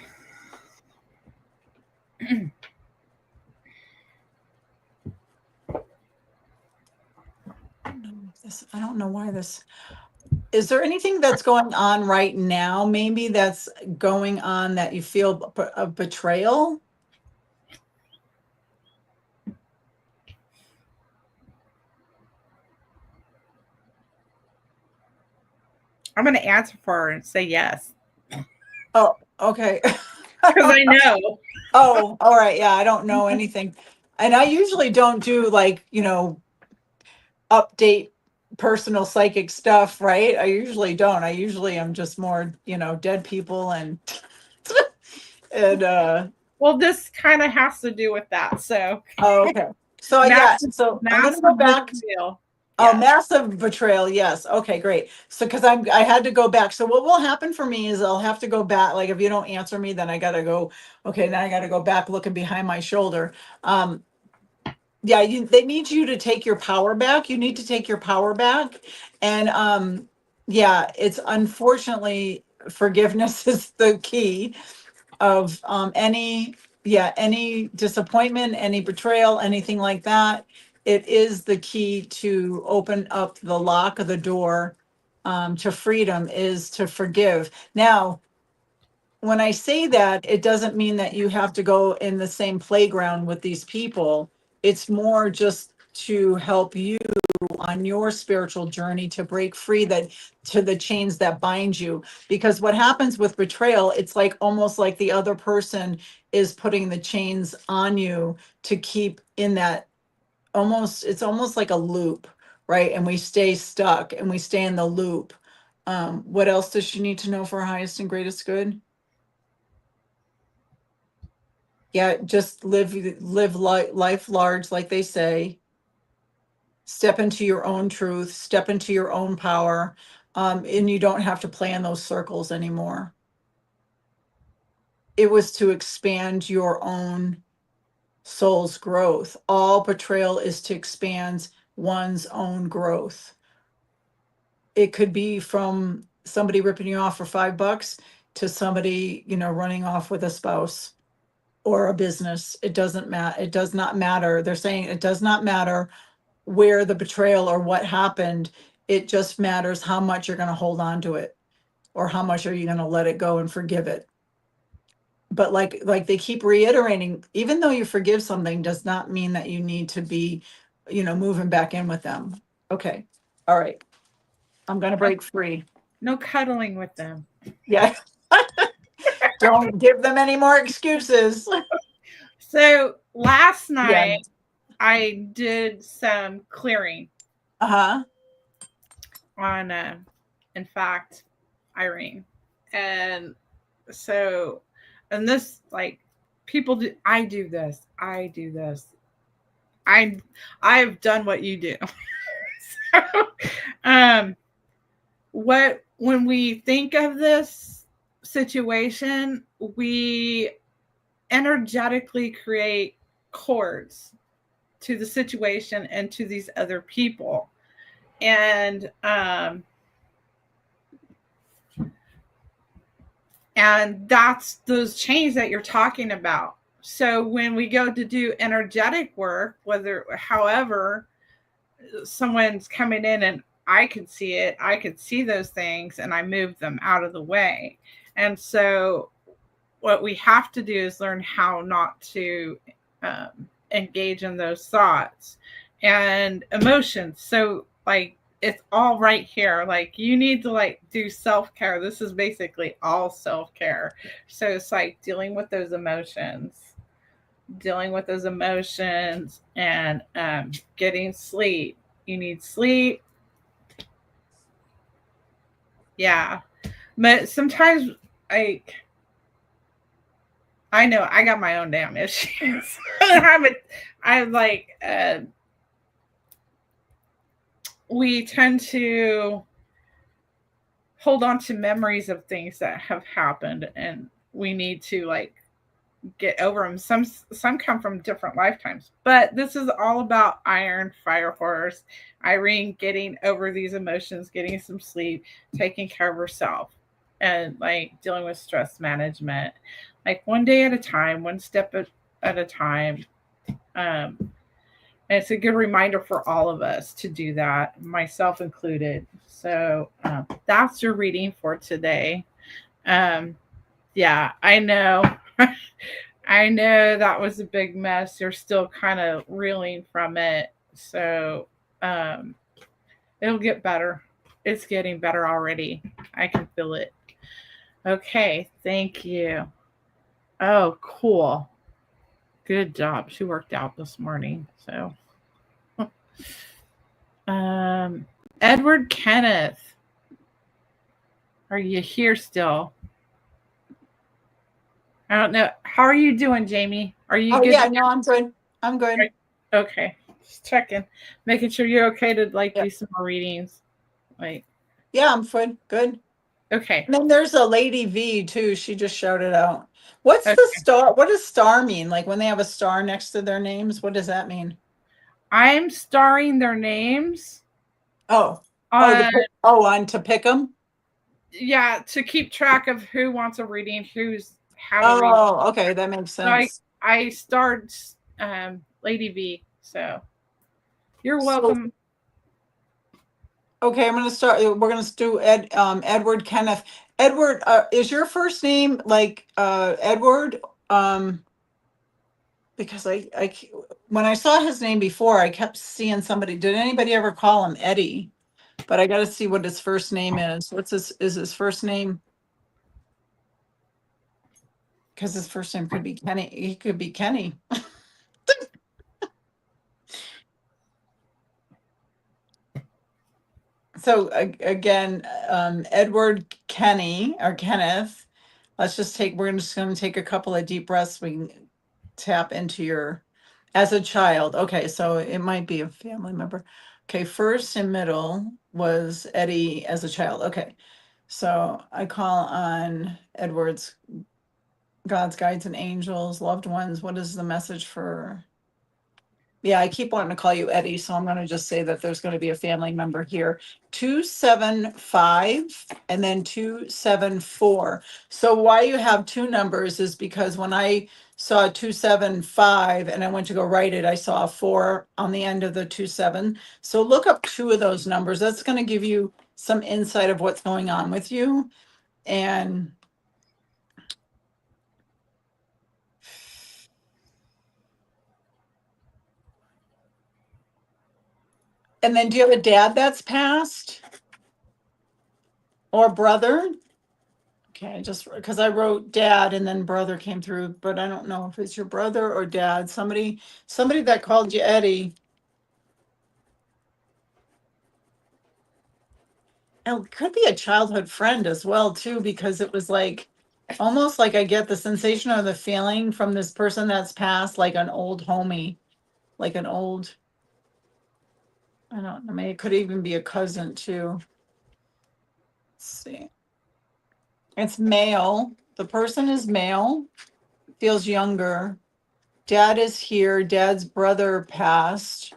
I don't know why this. Is there anything that's going on right now, maybe that's going on that you feel a betrayal? I'm going to answer for her and say yes. Oh, okay. Because I know. Oh, all right. Yeah, I don't know anything. And I usually don't do like, update personal psychic stuff, right? I usually don't. I usually am just more, dead people and and Well, this kind of has to do with that. So, oh, okay. So yeah, massive, so I'm gonna go massive back. betrayal. Oh, Yes. massive betrayal. Yes. Okay, great. So because I had to go back. So what will happen for me is I'll have to go back. Like if you don't answer me, then I gotta go, okay, then I gotta go back looking behind my shoulder. Yeah, they need you to take your power back. You need to take your power back. And yeah, it's unfortunately forgiveness is the key of any disappointment, any betrayal, anything like that. It is the key to open up the lock of the door to freedom is to forgive. Now, when I say that, it doesn't mean that you have to go in the same playground with these people. It's more just to help you on your spiritual journey to break free that to the chains that bind you. Because what happens with betrayal, it's like almost like the other person is putting the chains on you to keep in that it's almost like a loop, right? And we stay stuck and we stay in the loop. What else does she need to know for her highest and greatest good? Yeah, just live life large, like they say. Step into your own truth, step into your own power, and you don't have to play in those circles anymore. It was to expand your own soul's growth. All betrayal is to expand one's own growth. It could be from somebody ripping you off for $5 to somebody, running off with a spouse or a business. It doesn't matter. It does not matter. They're saying it does not matter where the betrayal or what happened. It just matters how much you're going to hold on to it or how much are you going to let it go and forgive it. But like they keep reiterating, even though you forgive something does not mean that you need to be, moving back in with them. Okay. All right. I'm going to break free. No cuddling with them. Yeah. Don't give them any more excuses. So last Yeah. night I did some clearing Uh-huh. on, in fact, Irene, and so, and this like people do. I do this. I do this. I I've done what you do. So, um, what when we think of this situation, we energetically create cords to the situation and to these other people. And that's those chains that you're talking about. So when we go to do energetic work, whether however someone's coming in and I could see it, I could see those things and I move them out of the way. And so what we have to do is learn how not to engage in those thoughts and emotions. So like it's all right here. Like you need to like do self-care. This is basically all self-care. So it's like dealing with those emotions and getting sleep. You need sleep. Yeah. But sometimes I know I got my own damn issues. I'm like, we tend to hold on to memories of things that have happened, and we need to like get over them. Some come from different lifetimes, but this is all about Iron Fire Horse Irene getting over these emotions, getting some sleep, taking care of herself, and like dealing with stress management, like one day at a time, one step at a time. Um, And it's a good reminder for all of us to do that, myself included. So that's your reading for today. Um, yeah, I know. I know that was a big mess. You're still kind of reeling from it. So um, it'll get better. It's getting better already. I can feel it. Okay, thank you. Oh, cool. Good job. She worked out this morning. So, um, Edward Kenneth, are you here still? I don't know. How are you doing, Jamie? Are you Oh good? yeah, no, I'm good. I'm good. Okay, just checking, making sure you're okay to like Yeah. do some more readings. Like, Yeah, I'm good. Good. okay, And then there's a Lady V too. She just shouted out. What's the okay. star? What does star mean? Like when they have a star next to their names, what does that mean? I'm starring their names Oh, oh, on, on to pick them. yeah, to keep track of who wants a reading, who's had a reading. Oh, okay, that makes So I sense. I starred Lady V. So you're So, welcome. okay, I'm gonna start. We're gonna do Edward Kenneth. Edward, is your first name like Edward? Um, because when I saw his name before, I kept seeing somebody. Did anybody ever call him Eddie? But I got to see what his first name is. What's his? Is his first name? Because his first name could be Kenny. He could be Kenny. So again, Edward Kenny or Kenneth. Let's just take. We're just going to take a couple of deep breaths. We can tap into your as a child. Okay, so it might be a family member. Okay, first and middle was Eddie as a child. Okay, so I call on Edward's God's guides and angels, loved ones. What is the message for? Yeah, I keep wanting to call you Eddie, so I'm going to just say that there's going to be a family member here. 275 and then 274. So why you have two numbers is because when I saw 275 and I went to go write it, I saw a 4 on the end of the 27. So look up two of those numbers. That's going to give you some insight of what's going on with you. And then do you have a dad that's passed or brother? Okay, just because I wrote dad and then brother came through, but I don't know if it's your brother or dad. Somebody that called you Eddie. And it could be a childhood friend as well, too, because it was like almost like I get the sensation or the feeling from this person that's passed, like an old homie, like an old, I don't know, maybe it could even be a cousin too. Let's see. It's male. The person is male, feels younger. Dad is here. Dad's brother passed.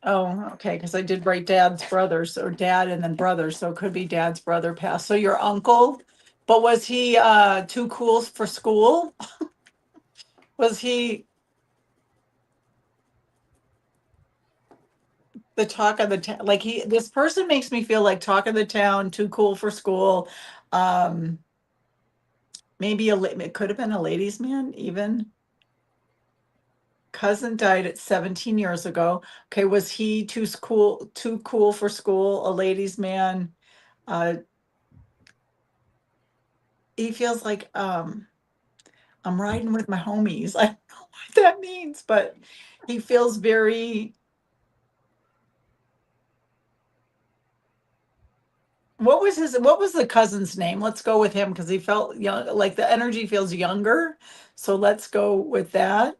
Oh, okay, because I did write dad's brother, so dad and then brother, so it could be dad's brother passed. So your uncle, but was he too cool for school? Was he the talk of the town? Like this person makes me feel like talk of the town, too cool for school. Um, maybe it could have been a ladies' man, even. Cousin died at 17 years ago. Okay, was he too cool for school, a ladies' man? Uh, he feels like I'm riding with my homies. I don't know what that means, but he feels very. What was the cousin's name? Let's go with him because he felt young, like the energy feels younger. So let's go with that.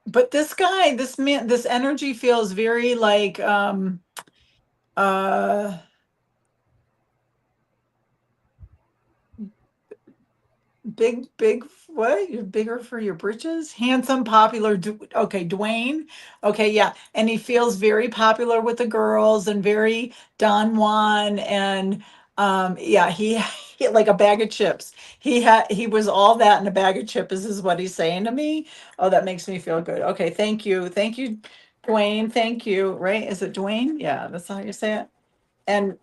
But this guy, this man, this energy feels very like uh big what? You're bigger for your britches? Handsome, popular. Okay, Dwayne. Okay, yeah. And he feels very popular with the girls and very Don Juan and Yeah, he like a bag of chips. He was all that in a bag of chips is what he's saying to me. Oh, that makes me feel good. Okay, thank you. Thank you, Dwayne. Thank you. Right? Is it Dwayne? Yeah, that's how you say it. And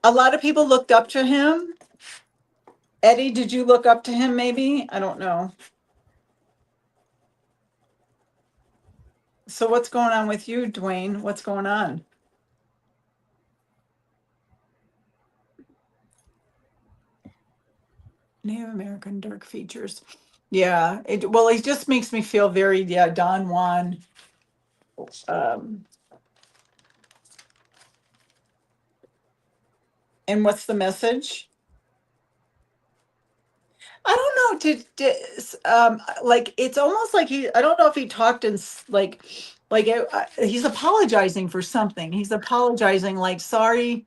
a lot of people looked up to him. Eddie, did you look up to him maybe? I don't know. So what's going on with you, Dwayne? What's going on? Native American dark features. Yeah, well, it just makes me feel very, yeah, Don Juan. Um, and what's the message? I don't know. Like it's almost like I don't know if he talked in he's apologizing for something. He's apologizing like sorry.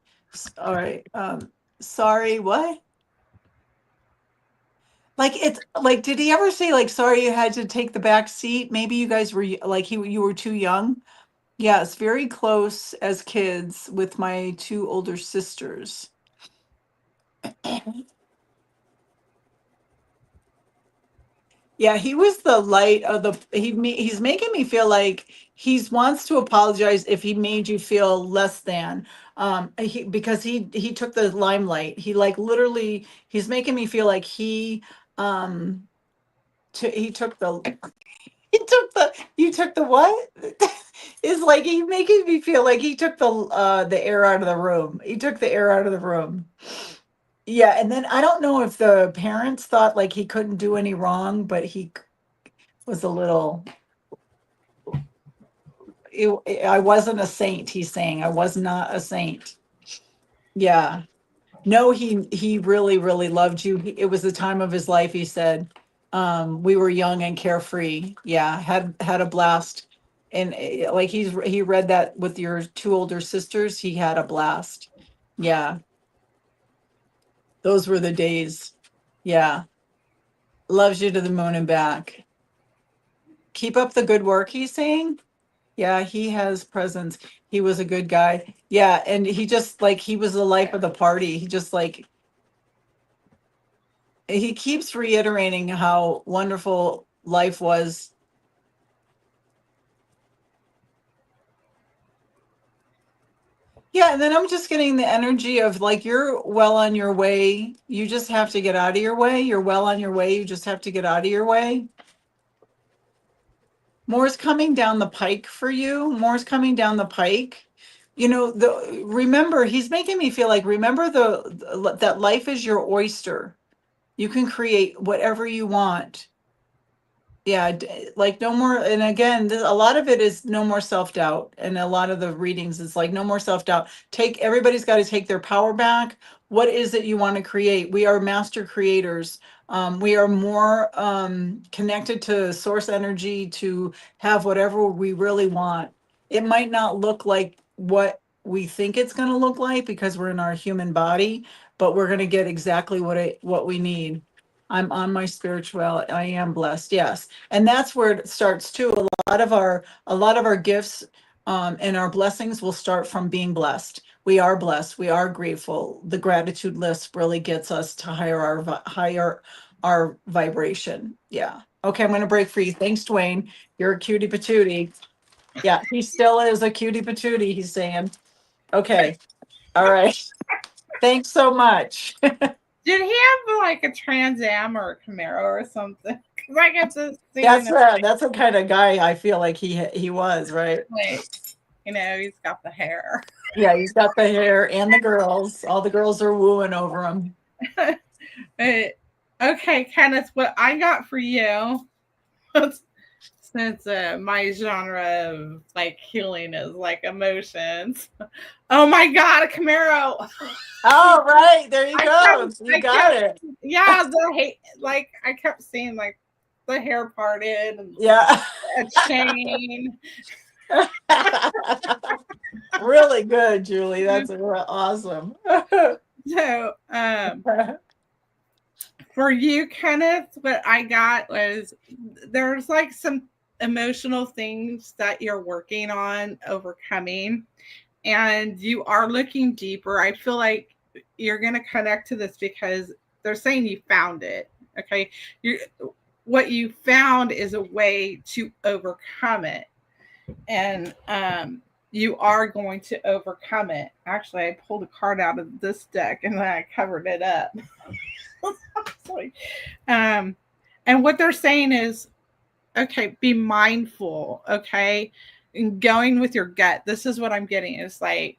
All right. Sorry, what? Like it's like, did he ever say like sorry you had to take the back seat? Maybe you guys were like you were too young. Yes, very close as kids with my two older sisters. Yeah, he was the light of the he's making me feel like he wants to apologize if he made you feel less than. Because he took the limelight. He like literally he's making me feel like um he took the he took the you took the what? Is like he making me feel like he took the air out of the room. He took the air out of the room. Yeah, and then I don't know if the parents thought like he couldn't do any wrong, but he was a little I wasn't a saint, he's saying. I was not a saint. Yeah. No, he really, really loved you. It was the time of his life, he said. We were young and carefree. Yeah, had a blast. And like he read that with your two older sisters, he had a blast. Yeah, those were the days. Yeah. Loves you to the moon and back. Keep up the good work, he's saying. Yeah, he has presence. He was a good guy. Yeah, and he just like he was the life of the party. He just like he keeps reiterating how wonderful life was. Yeah, and then I'm just getting the energy of like you're well on your way. You just have to get out of your way. You're well on your way. You just have to get out of your way. More's coming down the pike for you. More's coming down the pike. You know, the remember he's making me feel like remember that life is your oyster. You can create whatever you want. Yeah, like no more. And again, a lot of it is no more self-doubt. And a lot of the readings is like no more self-doubt. Everybody's got to take their power back. What is it you want to create? We are master creators. We are more connected to source energy to have whatever we really want. It might not look like what we think it's going to look like because we're in our human body, but we're going to get exactly what we need. I'm on my spiritual. I am blessed. Yes. And that's where it starts too. A lot of our gifts and our blessings will start from being blessed. We are blessed. We are grateful. The gratitude list really gets us to higher our vibration. Yeah. Okay, I'm going to break free. Thanks, Dwayne. You're a cutie patootie. Yeah, he still is a cutie patootie, he's saying. Okay. All right. Thanks so much. Did he have like a Trans Am or a Camaro or something? Because I get to seeing That's the kind of guy I feel like he was, right? like, he's got the hair. Yeah, he's got the hair and the girls. All the girls are wooing over him. Okay, Kenneth, what I got for you, since my genre of like healing is like emotions. Oh my God, a Camaro! Oh, right. There you go. You got it. Yeah, like I kept seeing like the hair parted and Yeah. a chain. Really good, Julie. That's awesome. So, for you, Kenneth, what I got was there's like some emotional things that you're working on overcoming. and you are looking deeper. I feel like you're going to connect to this because they're saying you found it. Okay. You what you found is a way to overcome it. And you are going to overcome it. Actually, I pulled a card out of this deck and then I covered it up. Sorry. um, and what they're saying is, okay, be mindful. Okay, and going with your gut. This is what I'm getting. It's like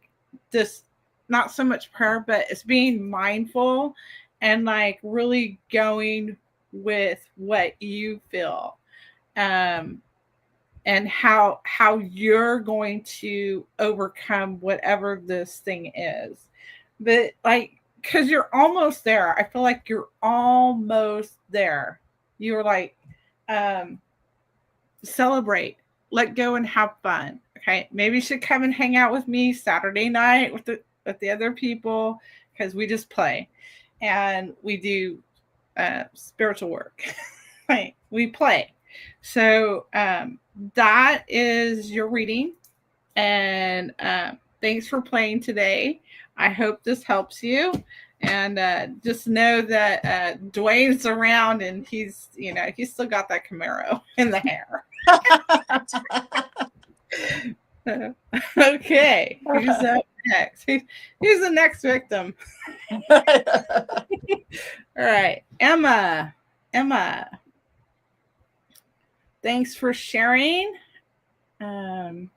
this, not so much prayer, but it's being mindful and like really going with what you feel. Um, and how you're going to overcome whatever this thing is. But like, because you're almost there, I feel like you're almost there. You're like, um celebrate, let go, and have fun. Okay, maybe you should come and hang out with me Saturday night with the other people, because we just play and we do spiritual work. Right, we play. So that is your reading, and thanks for playing today. I hope this helps you. And just know that Dwayne's around, and he's still got that Camaro in the hair. Okay, who's up next? Who's the next victim? All right, Emma. Emma, thanks for sharing. All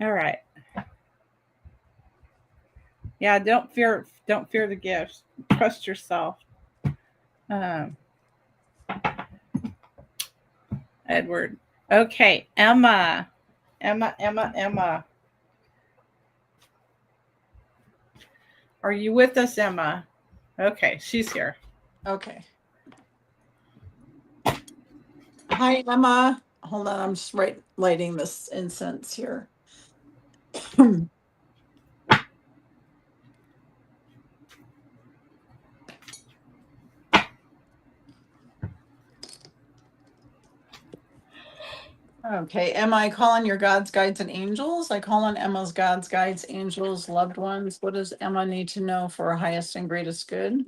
right. Yeah, don't fear the gifts. Trust yourself. Um, Edward. Okay, Emma. Emma. Are you with us, Emma? Okay, she's here. Okay. Hi, Emma. Hold on, I'm just lighting this incense here. Okay, Emma, I call on your God's guides and angels. I call on Emma's God's guides, angels, loved ones. What does Emma need to know for her highest and greatest good?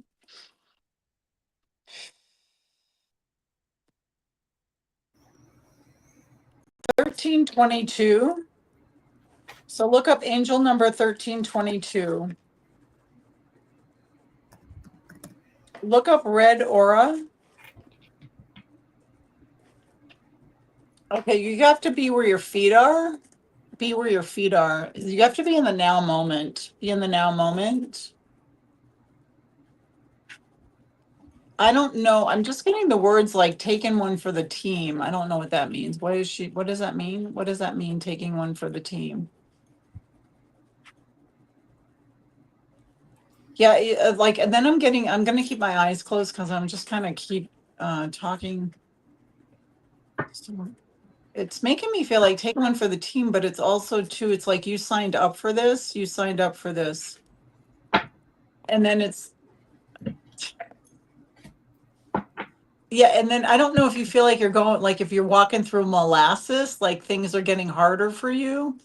1322. So look up angel number 1322. Look up red aura. Okay, you have to be where your feet are. Be where your feet are. You have to be in the now moment. Be in the now moment. I don't know. I'm just getting the words like taking one for the team. I don't know what that means. What does that mean? What does that mean, taking one for the team? Yeah, like, and then I'm going to keep my eyes closed because I'm just kind of keep talking. So it's making me feel like taking one for the team, but it's also too, it's like you signed up for this. You signed up for this. And then it's, yeah, and then I don't know if you feel like you're going, like if you're walking through molasses, like things are getting harder for you.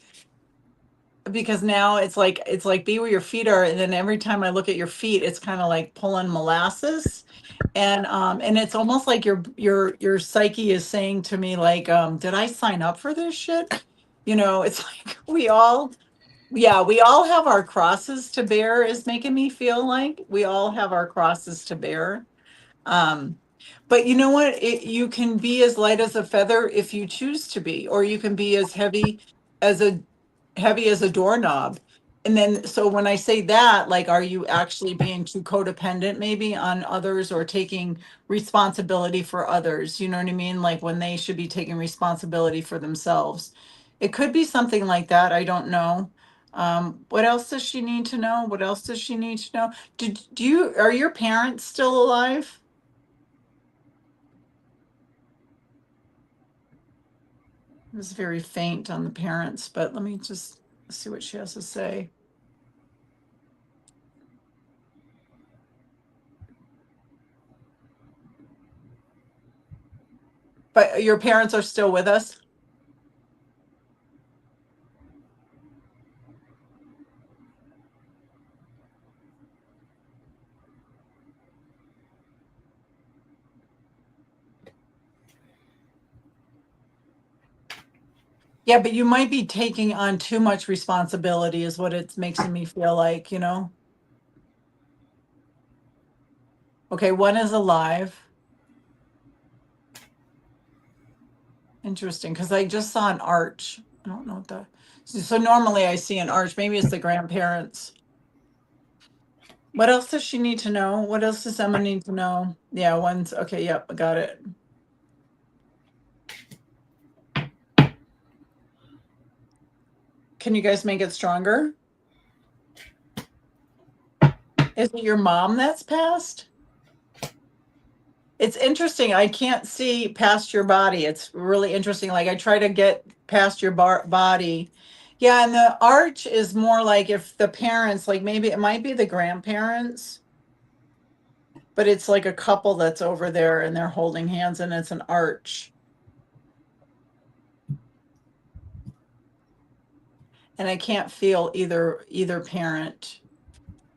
Because now it's like be where your feet are, and then every time I look at your feet, it's kind of like pulling molasses. And it's almost like your psyche is saying to me, like, did I sign up for this shit? It's like we all have our crosses to bear, is making me feel like we all have our crosses to bear. Um, but you know what? You can be as light as a feather if you choose to be, or you can be as as a heavy as a doorknob. And then, so when I say that, like, are you actually being too codependent maybe on others, or taking responsibility for others? You know what I mean? Like when they should be taking responsibility for themselves. It could be something like that. I don't know. What else does she need to know? What else does she need to know? Are your parents still alive? It was very faint on the parents, but let me just see what she has to say. But your parents are still with us? Yeah, but you might be taking on too much responsibility is what it makes me feel like, Okay, one is alive. Interesting, because I just saw an arch. I don't know what the, so normally I see an arch. Maybe it's the grandparents. What else does she need to know? What else does Emma need to know? Yeah, one's okay. Yep, I got it. Can you guys make it stronger? Is it your mom that's passed? It's interesting. I can't see past your body. It's really interesting. Like I try to get past your body. Yeah, and the arch is more like if the parents, like maybe it might be the grandparents, but it's like a couple that's over there and they're holding hands and it's an arch. And I can't feel either parent.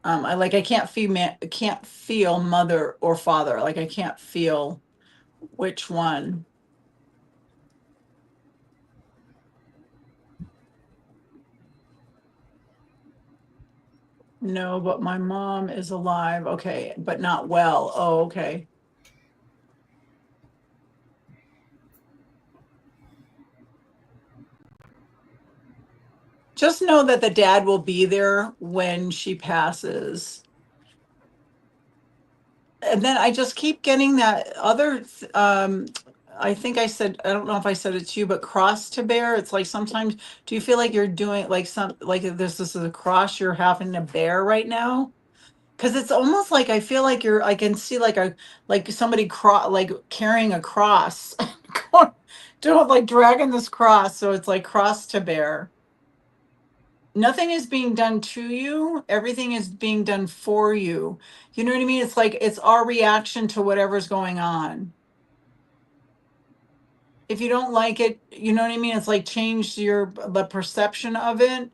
I can't feel mother or father. Like I can't feel which one. No, but my mom is alive. Okay, but not well. Oh, okay. Just know that the dad will be there when she passes. And then I just keep getting that other I think I said, I don't know if I said it to you, but cross to bear. It's like sometimes do you feel like you're doing like this is a cross you're having to bear right now? Because it's almost like I feel like I can see like somebody like carrying a cross, doing like dragging this cross. So it's like cross to bear. Nothing is being done to you. Everything is being done for you. You know what I mean? It's like it's our reaction to whatever's going on. If you don't like it, you know what I mean? It's like change the perception of it.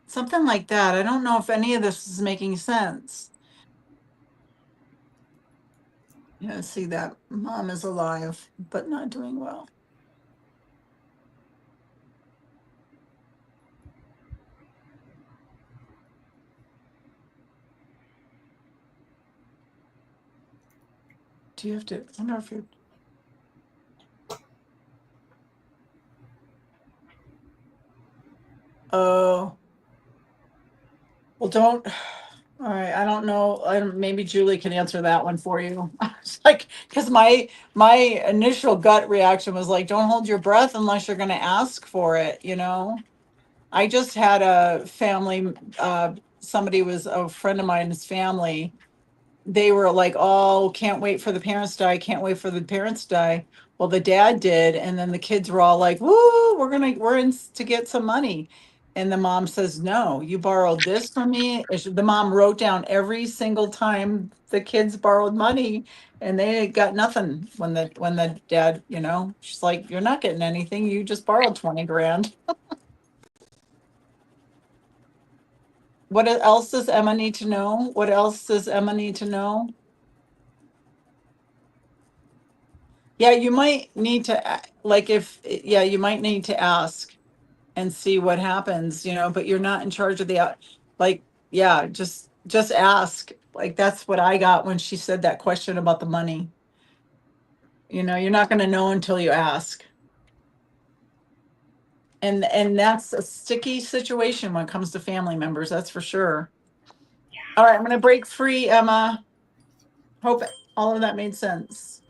Something like that. I don't know if any of this is making sense. Yeah, see that mom is alive, but not doing well. Do you have to? I wonder if you. Oh, well, don't. All right, I don't know. Maybe Julie can answer that one for you. It's like because my initial gut reaction was like, don't hold your breath unless you're going to ask for it. I just had a family. Somebody was a friend of mine's family. They were like, oh, can't wait for the parents to die, can't wait for the parents to die. Well, the dad did, and then the kids were all like, woo, we're in to get some money. And the mom says, no, you borrowed this from me. The mom wrote down every single time the kids borrowed money, and they got nothing when the dad, she's like, you're not getting anything. You just borrowed 20 grand. What else does Emma need to know? What else does Emma need to know? Yeah, you might need to, yeah, you might need to ask and see what happens, but you're not in charge of like, yeah, just ask. Like, that's what I got when she said that question about the money. You're not going to know until you ask. And that's a sticky situation when it comes to family members, that's for sure. All right, I'm going to break free, Emma. Hope all of that made sense.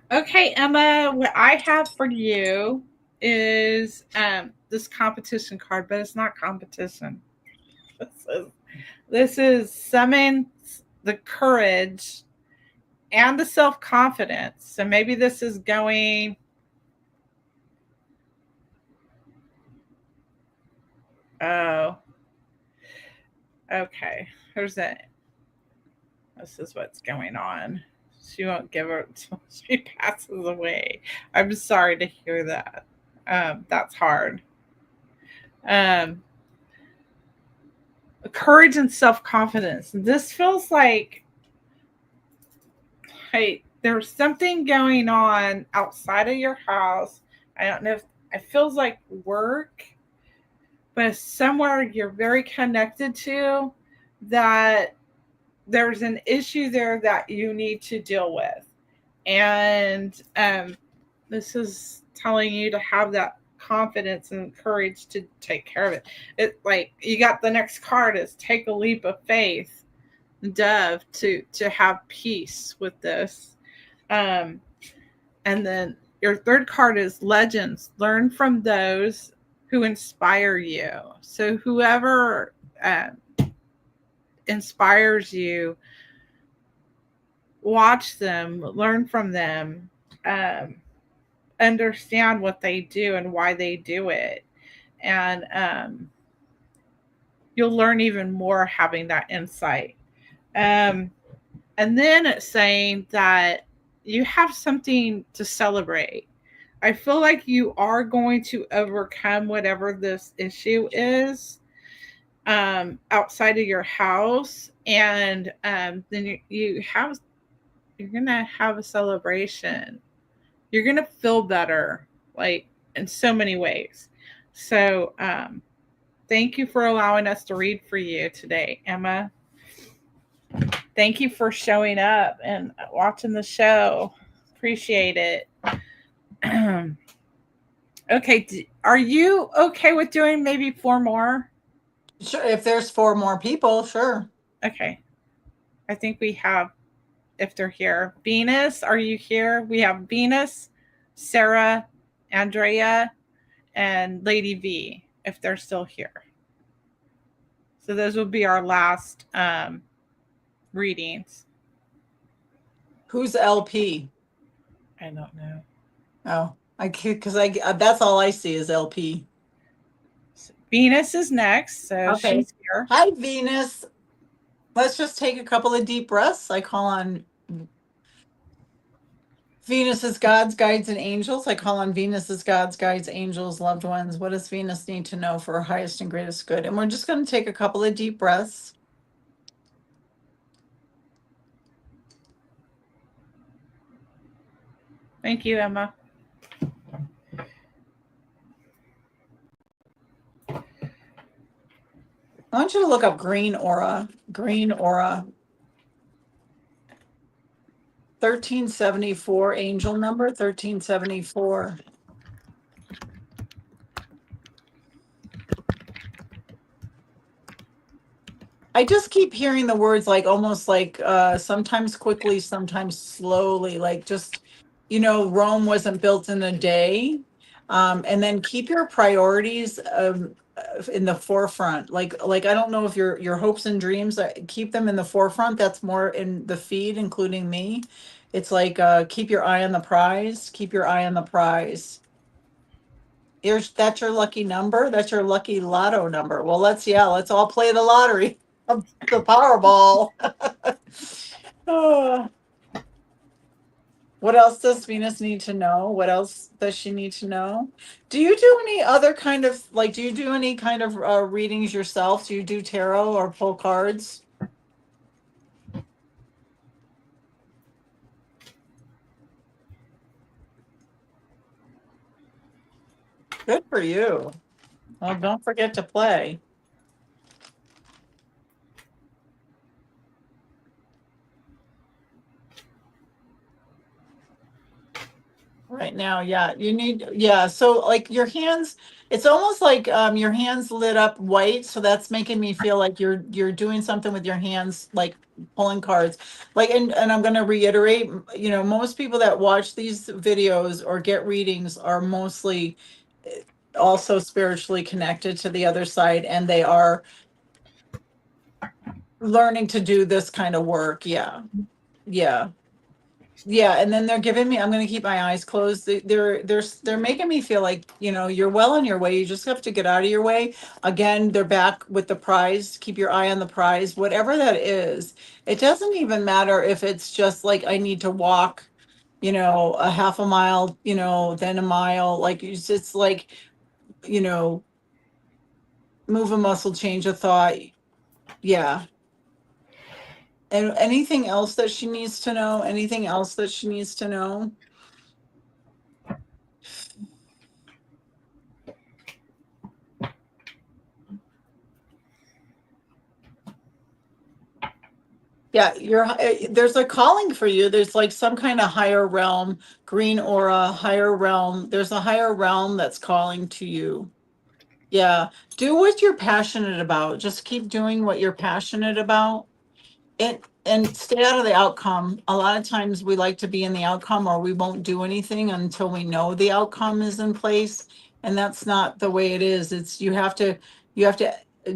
Okay, Emma, what I have for you is this competition card, but it's not competition. This is, this is summon the courage and the self confidence. So maybe this is going. Oh, okay. Here's that. This is what's going on. She won't give her until she passes away. I'm sorry to hear that. That's hard. Um, Courage and self confidence. This feels like, hey, there's something going on outside of your house. I don't know if it feels like work, but somewhere you're very connected to that there's an issue there that you need to deal with. And this is telling you to have that confidence and courage to take care of it. It like you got the next card is take a leap of faith, dove, to have peace with this. Um, and then your third card is legends. Learn from those who inspire you. So whoever uh, inspires you, watch them, learn from them, um, understand what they do and why they do it. And you'll learn even more having that insight. Um, and then it's saying that you have something to celebrate. I feel like you are going to overcome whatever this issue is outside of your house. And then you're going to have a celebration. You're going to feel better, like in so many ways. So, thank you for allowing us to read for you today, Emma. Thank you for showing up and watching the show. Appreciate it. Okay, are you okay with doing maybe four more? Sure. If there's four more people, sure. Okay. I think we have, if they're here. Venus, are you here? We have Venus, Sarah, Andrea, and Lady V, if they're still here. So those will be our last readings. Who's LP? I don't know. Oh, because that's all I see is LP. Venus is next, so Okay. she's here. Hi, Venus. Let's just take a couple of deep breaths. I call on Venus's gods, guides, and angels. I call on Venus's gods, guides, angels, loved ones. What does Venus need to know for her highest and greatest good? And we're just going to take a couple of deep breaths. Thank you, Emma. I want you to look up green aura. Green aura. 1374, angel number 1374. I just keep hearing the words like almost like sometimes quickly, sometimes slowly, like just, Rome wasn't built in a day. And then keep your priorities in the forefront. Like I don't know if your hopes and dreams, keep them in the forefront. That's more in the feed, including me. It's like keep your eye on the prize, keep your eye on the prize. That's your lucky number. That's your lucky lotto number. Well, let's all play the lottery of the Powerball. Oh. What else does Venus need to know? What else does she need to know? Do you do any other kind of do you do any kind of readings yourself? Do you do tarot or pull cards? Good for you. Well, don't forget to play. Right now, yeah, so like your hands, it's almost like your hands lit up white, so that's making me feel like you're doing something with your hands, like pulling cards. Like, and I'm going to reiterate, most people that watch these videos or get readings are mostly also spiritually connected to the other side, and they are learning to do this kind of work. Yeah. Yeah. Yeah, and then they're giving me, I'm going to keep my eyes closed. They're making me feel like, you're well on your way. You just have to get out of your way. Again, they're back with the prize. Keep your eye on the prize, whatever that is. It doesn't even matter if it's just like I need to walk, a half a mile, then a mile. Like it's like, you know, move a muscle, change a thought. Yeah. And anything else that she needs to know? Anything else that she needs to know? Yeah, there's a calling for you. There's like some kind of higher realm, green aura, higher realm. There's a higher realm that's calling to you. Yeah. Do what you're passionate about. Just keep doing what you're passionate about. And stay out of the outcome. A lot of times we like to be in the outcome, or we won't do anything until we know the outcome is in place. And that's not the way it is. It's you have to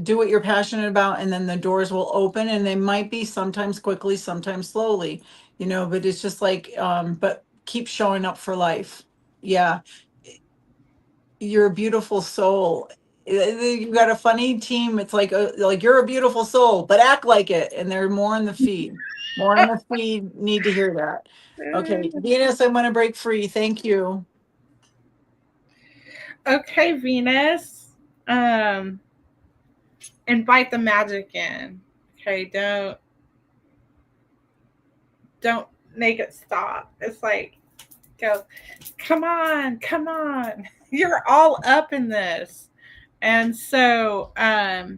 do what you're passionate about, and then the doors will open, and they might be sometimes quickly, sometimes slowly, but it's just like but keep showing up for life. Yeah, you're a beautiful soul. You got a funny team. It's like you're a beautiful soul, but act like it. And they're more in the feed. More in the feed need to hear that. Okay, Venus, I'm going to break free. Thank you. Okay, Venus. Um, invite the magic in. Okay, don't make it stop. It's like go, come on, come on. You're all up in this. And so, but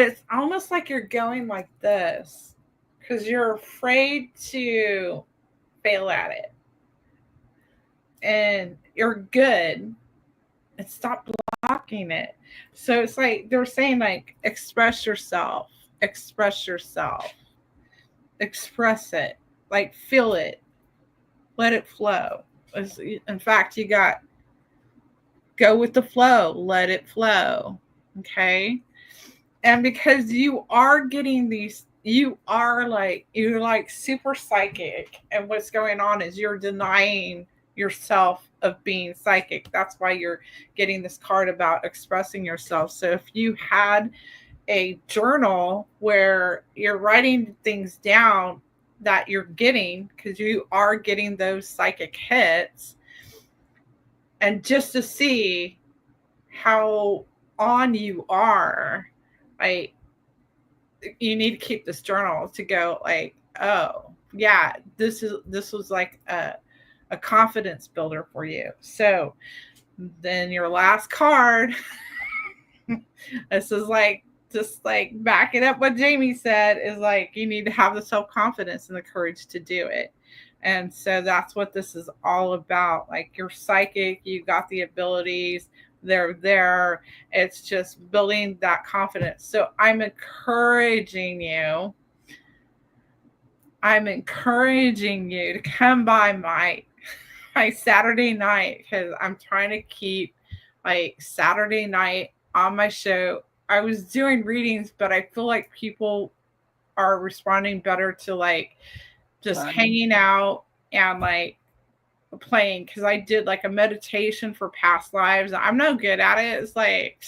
it's almost like you're going like this because you're afraid to fail at it. And you're good and stop blocking it. So it's like they're saying, like, express yourself, express it, like, feel it, let it flow. In fact, you got go with the flow, let it flow. Okay. And because you are getting these, you're like super psychic. And what's going on is you're denying yourself of being psychic. That's why you're getting this card about expressing yourself. So if you had a journal where you're writing things down that you're getting, because you are getting those psychic hits, and just to see how on you are, like, you need to keep this journal to go like, oh yeah, this was like a confidence builder for you. So then your last card, this is like just like backing up what Jamie said, is like you need to have the self-confidence and the courage to do it. And so that's what this is all about. Like, you're psychic, you got the abilities, they're there. It's just building that confidence. So I'm encouraging you to come by my Saturday night, because I'm trying to keep like Saturday night on my show. I was doing readings, but I feel like people are responding better to like just hanging out and like playing, because I did like a meditation for past lives. I'm no good at it. It's like,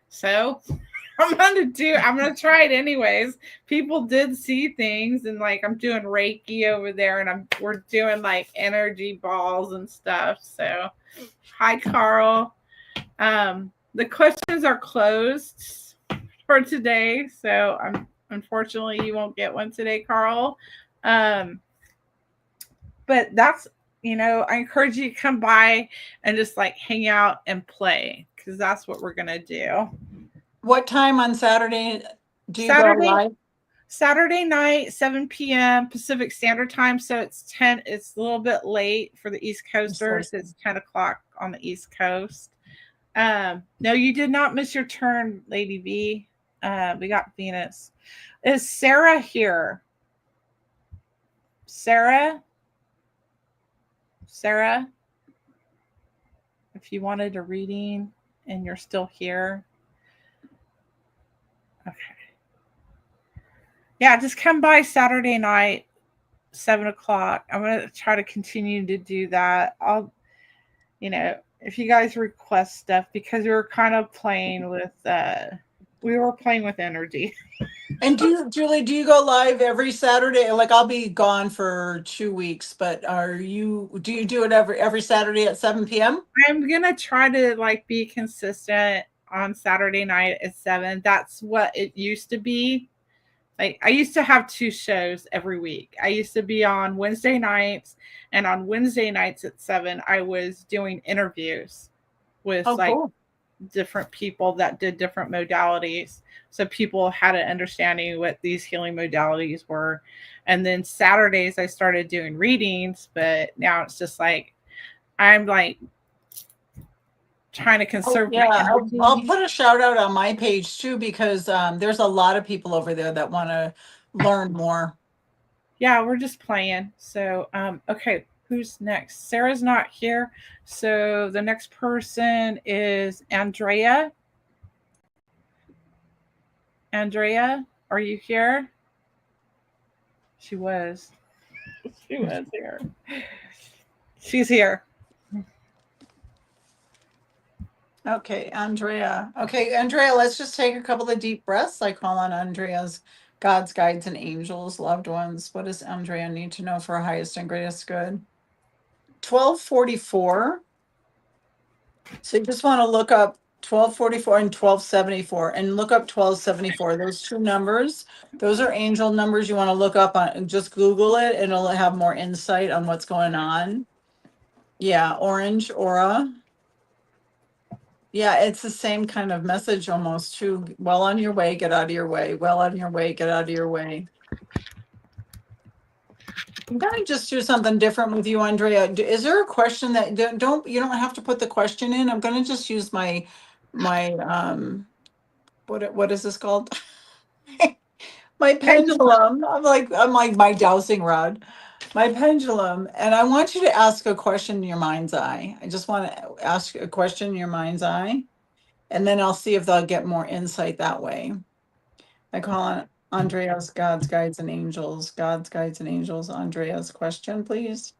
so I'm gonna try it anyways. People did see things, and like I'm doing Reiki over there, and we're doing like energy balls and stuff. So hi Carl. The questions are closed for today, so unfortunately you won't get one today, Carl. Um, but that's, I encourage you to come by and just like hang out and play, because that's what we're gonna do. What time on Saturday do you go Saturday live? Saturday night, 7 p.m. Pacific Standard Time. So it's a little bit late for the East Coasters. It's 10 o'clock on the East Coast. No, you did not miss your turn, Lady V. We got Venus. Is Sarah here? Sarah? Sarah? If you wanted a reading and you're still here. Okay. Yeah, just come by Saturday night, 7 o'clock. I'm going to try to continue to do that. If you guys request stuff, because we were kind of playing with, we were playing with energy. And Julie, do you go live every Saturday? Like, I'll be gone for 2 weeks, but do you do it every Saturday at 7 p.m.? I'm going to try to like be consistent on Saturday night at 7. That's what it used to be. Like, I used to have 2 shows every week. I used to be on Wednesday nights, and on Wednesday nights at 7, I was doing interviews with Oh, cool. different people that did different modalities. So people had an understanding what these healing modalities were. And then Saturdays, I started doing readings, but now it's just like, I'm like trying to Oh, conserve my yeah, I'll energy. put a shout out on my page too, because there's a lot of people over there that want to learn more. Yeah, we're just playing. So, okay, who's next? Sarah's not here. So the next person is Andrea. Andrea, are you here? She was. She was here. She's here. Okay, Andrea. Okay, Andrea, let's just take a couple of deep breaths. I call on Andrea's God's guides and angels, loved ones. What does Andrea need to know for her highest and greatest good? 1244. So you just want to look up 1244 and 1274 and look up 1274. Those two numbers, those are angel numbers you want to look up on. Just Google it and it'll have more insight on what's going on. Yeah, orange aura. Yeah, it's the same kind of message almost too. Well on your way, get out of your way. Well on your way, get out of your way. I'm gonna just do something different with you, Andrea. Is there a question that you don't have to put the question in? I'm gonna just use my what is this called? My pendulum. I'm like my dowsing rod, my pendulum, and I want you to ask a question in your mind's eye. I just want to ask a question in your mind's eye, and then I'll see if they'll get more insight that way. I call on Andrea's God's guides and angels. God's guides and angels. Andrea's question, please.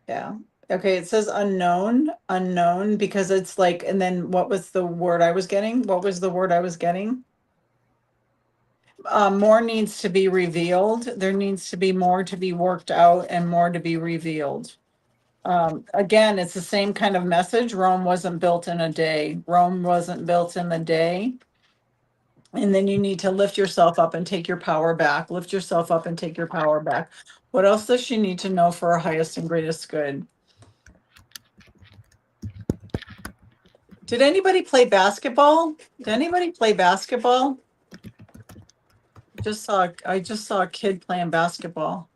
Yeah. Okay, it says unknown, because it's like, and then what was the word I was getting? What was the word I was getting? More needs to be revealed. There needs to be more to be worked out and more to be revealed. Again, it's the same kind of message. Rome wasn't built in a day. Rome wasn't built in the day. And then you need to lift yourself up and take your power back. Lift yourself up and take your power back. What else does she need to know for her highest and greatest good? Did anybody play basketball? Did anybody play basketball? I just saw a kid playing basketball.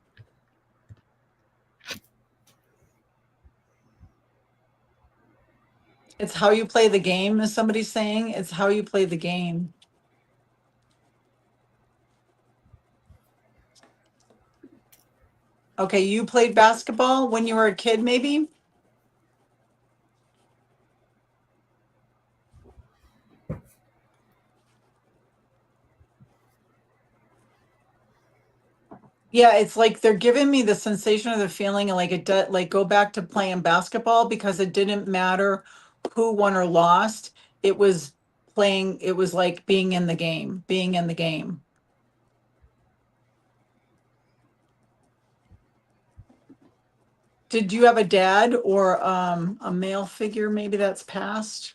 It's how you play the game, is somebody saying? It's how you play the game. Okay, you played basketball when you were a kid, maybe? Yeah, it's like they're giving me the sensation or the feeling like it does, like go back to playing basketball because it didn't matter who won or lost. It was playing, it was like being in the game, being in the game. Did you have a dad or a male figure maybe that's passed?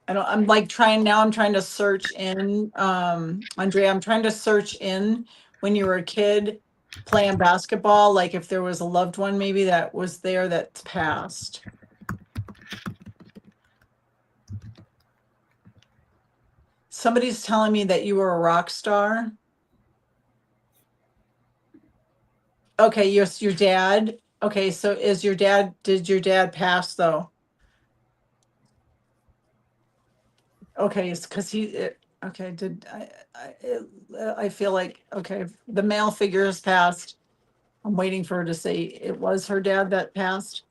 I'm like I'm trying to search in, Andrea, I'm trying to search in when you were a kid playing basketball, like if there was a loved one maybe that was there that's passed. Somebody's telling me that you were a rock star. Okay, your dad. Okay, so did your dad pass though? Okay, it's because okay, I feel like, okay, the male figure has passed. I'm waiting for her to say it was her dad that passed.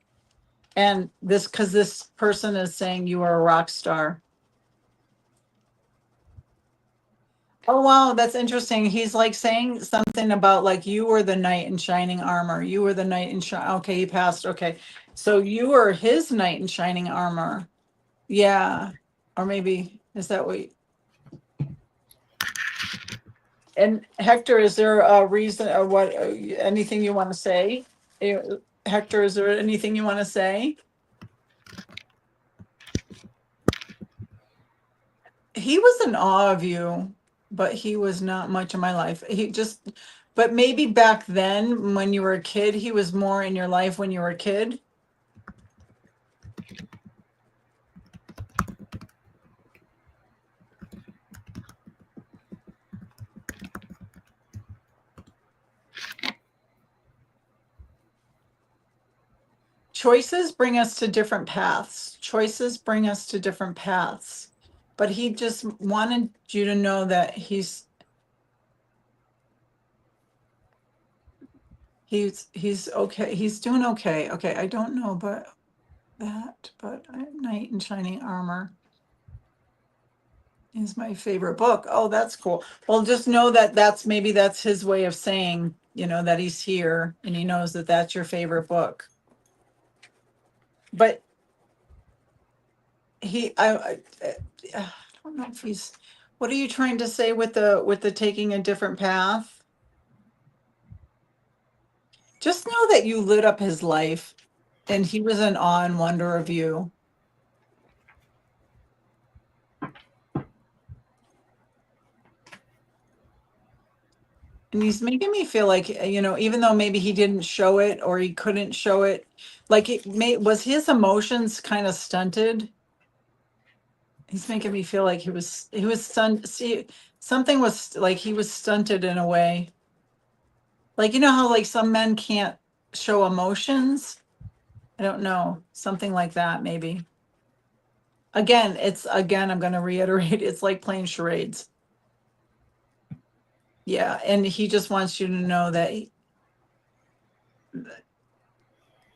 And because this person is saying you are a rock star. Oh, wow, that's interesting. He's like saying something about like you were the knight in shining armor. You were the knight in okay, he passed. Okay. So you were his knight in shining armor. Yeah. Or maybe is that what and Hector, is there a reason or what anything you want to say? Hector, is there anything you want to say? He was in awe of you. but he was not much in my life. But maybe back then when you were a kid, he was more in your life when you were a kid. Choices bring us to different paths. Choices bring us to different paths. But he just wanted you to know that he's okay. He's doing okay. Okay, I don't know but Knight in Shining Armor is my favorite book. Oh, that's cool. Well, just know that maybe that's his way of saying, that he's here and he knows that that's your favorite book. But I don't know if he's, what are you trying to say with the taking a different path? Just know that you lit up his life and he was in awe and wonder of you. And he's making me feel like, even though maybe he didn't show it or he couldn't show it, like was his emotions kind of stunted? He's making me feel like he was stunned. See, something was like he was stunted in a way. Like, how like some men can't show emotions? I don't know. Something like that, maybe. Again, I'm going to reiterate, it's like playing charades. Yeah. And he just wants you to know that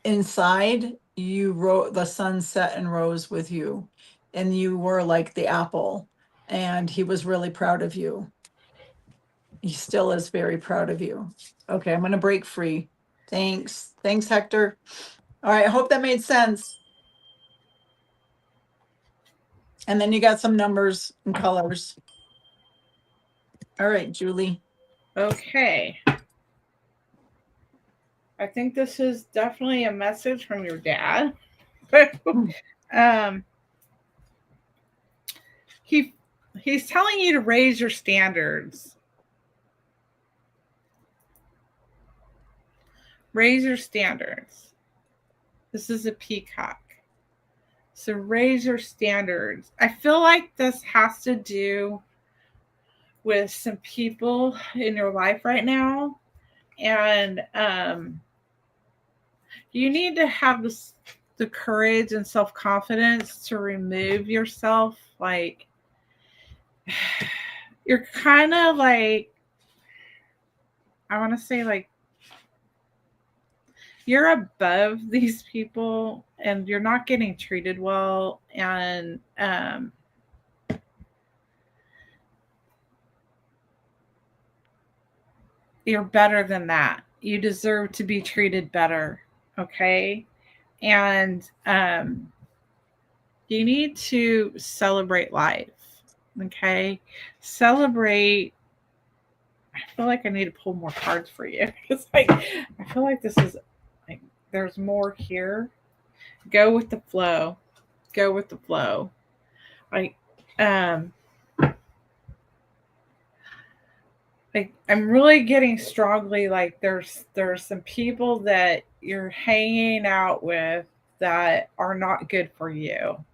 inside you wrote the sun set and rose with you, and you were like the apple, and he was really proud of you. He still is very proud of you. Okay, I'm going to break free. Thanks, Hector. All right, I hope that made sense. And then you got some numbers and colors. All right, Julie. Okay. I think this is definitely a message from your dad. He's telling you to raise your standards. Raise your standards. This is a peacock. So raise your standards. I feel like this has to do with some people in your life right now. And you need to have the courage and self-confidence to remove yourself. Like, you're kind of like, I want to say, like, you're above these people and you're not getting treated well. And you're better than that. You deserve to be treated better. Okay. And you need to celebrate life. Okay. Celebrate. I feel like I need to pull more cards for you. It's like, I feel like this is like, there's more here. Go with the flow. Go with the flow. Like, like I'm really getting strongly like there's some people that you're hanging out with that are not good for you.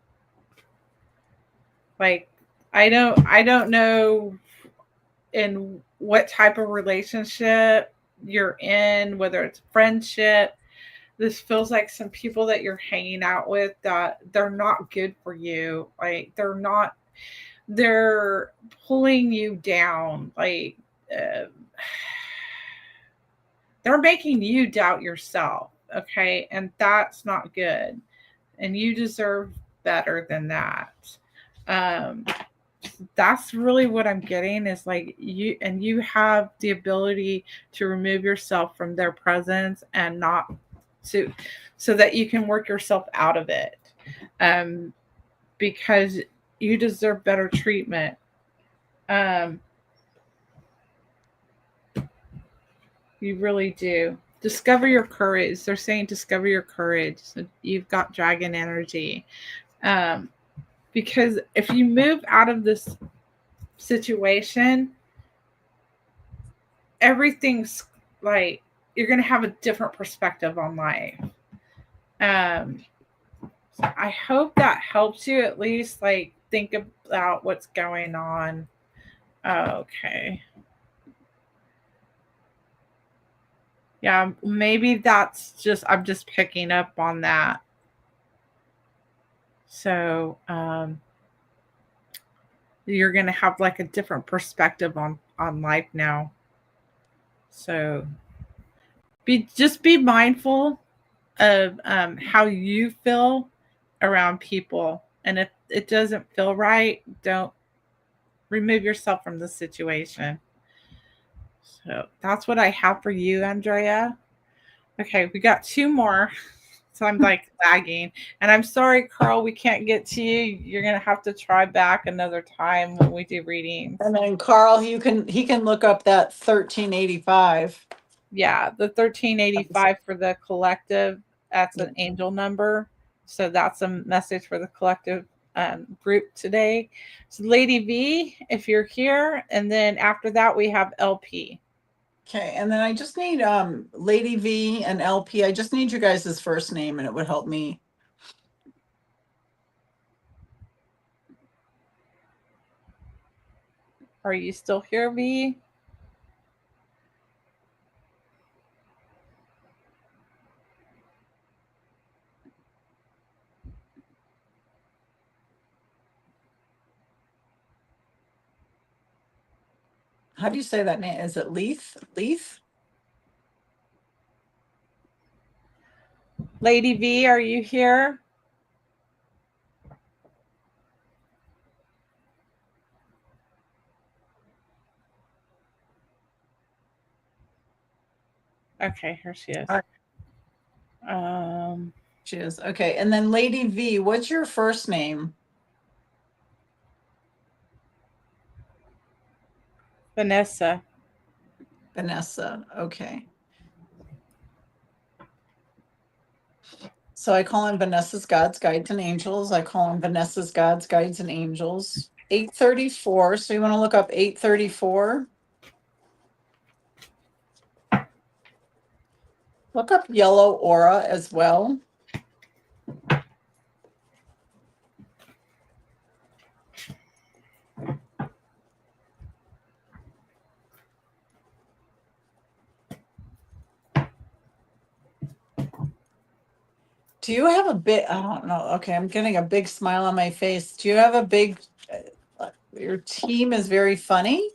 Like, I don't know in what type of relationship you're in, whether it's friendship. This feels like some people that you're hanging out with that they're not good for you. Like, they're pulling you down. Like, uh, they're making you doubt yourself. Okay. And that's not good. And you deserve better than that. Um, that's really what I'm getting is like you have the ability to remove yourself from their presence and not to, so that you can work yourself out of it. Because you deserve better treatment. You really do. Discover your courage. They're saying discover your courage. So you've got dragon energy. Because if you move out of this situation, everything's like you're going to have a different perspective on life. Um, I hope that helps you at least like think about what's going on. Okay. Yeah, maybe that's just I'm just picking up on that. So, you're going to have like a different perspective on life now. So, be mindful of how you feel around people, and if it doesn't feel right, don't remove yourself from the situation. So that's what I have for you, Andrea. Okay, we got two more. So I'm like lagging. And I'm sorry, Carl, we can't get to you. You're gonna have to try back another time when we do readings. And then Carl, he can look up that 1385. Yeah, the 1385 for the collective, that's an angel number. So that's a message for the collective group today. So Lady V, if you're here, and then after that we have LP. Okay, and then I just need Lady V and LP. I just need you guys' first name and it would help me. Are you still here, V? How do you say that name? Is it Leith? Leith? Lady V, are you here? Okay, here she is. She is. Okay, and then Lady V, what's your first name? Vanessa. Vanessa. Okay. So I call him Vanessa's God's Guides and Angels. I call him Vanessa's God's Guides and Angels. 834. So you want to look up 834? Look up yellow aura as well. Do you have a big, I don't know. Okay, I'm getting a big smile on my face. Do you have a big, your team is very funny?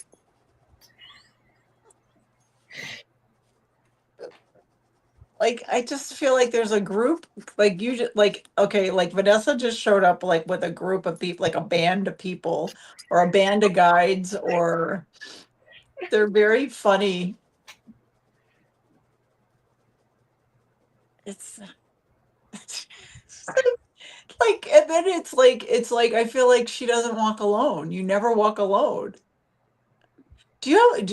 Like, I just feel like there's a group, like you just, like, okay, like Vanessa just showed up like with a group of people, like a band of people or a band of guides, or they're very funny. It's like, and then it's like I feel like she doesn't walk alone. You never walk alone.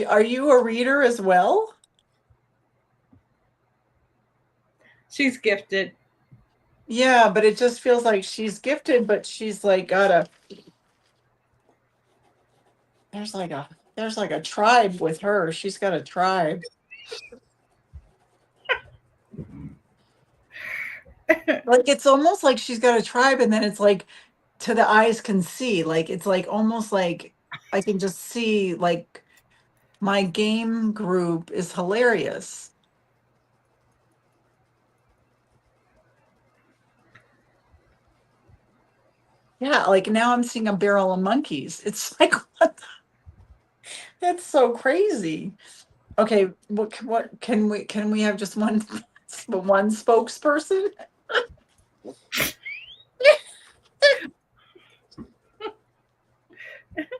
Are you a reader as well? She's gifted. Yeah, but it just feels like she's gifted, but she's like got a there's like a tribe with her. She's got a tribe. Like it's almost like she's got a tribe, and then it's like to the eyes can see. Like it's like almost like I can just see like my game group is hilarious. Yeah, like now I'm seeing a barrel of monkeys. It's like that's so crazy. Okay, what can we have just one one spokesperson?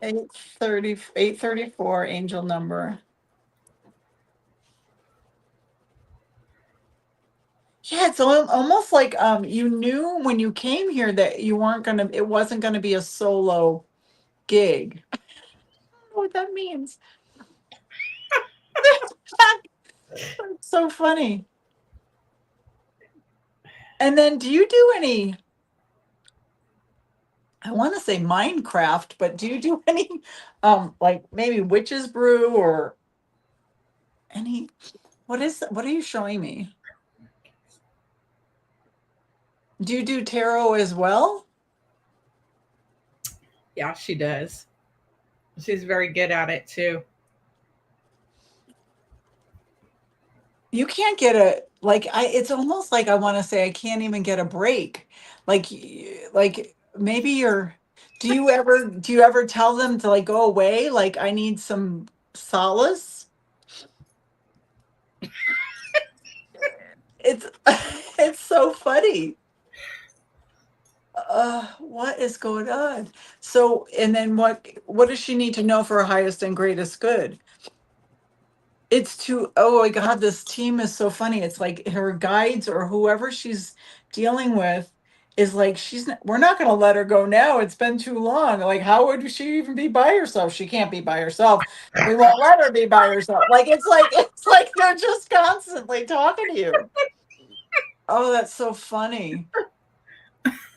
834 angel number. Yeah, it's almost like you knew when you came here that you weren't gonna it wasn't gonna be a solo gig. I don't know what that means. It's so funny. And then do you do any I want to say Minecraft, but do you do any like maybe witch's brew or any what are you showing me? Do you do tarot as well? Yeah, she does. She's very good at it too. You can't get a like I it's almost like I want to say I can't even get a break. Like like maybe you're do you ever tell them to like go away? Like I need some solace? It's it's so funny. What is going on? So, and then what does she need to know for her highest and greatest good? It's too, oh my God, this team is so funny. It's like her guides or whoever she's dealing with is like, we're not going to let her go now. It's been too long. Like, how would she even be by herself? She can't be by herself. We won't let her be by herself. It's like they're just constantly talking to you. Oh, that's so funny.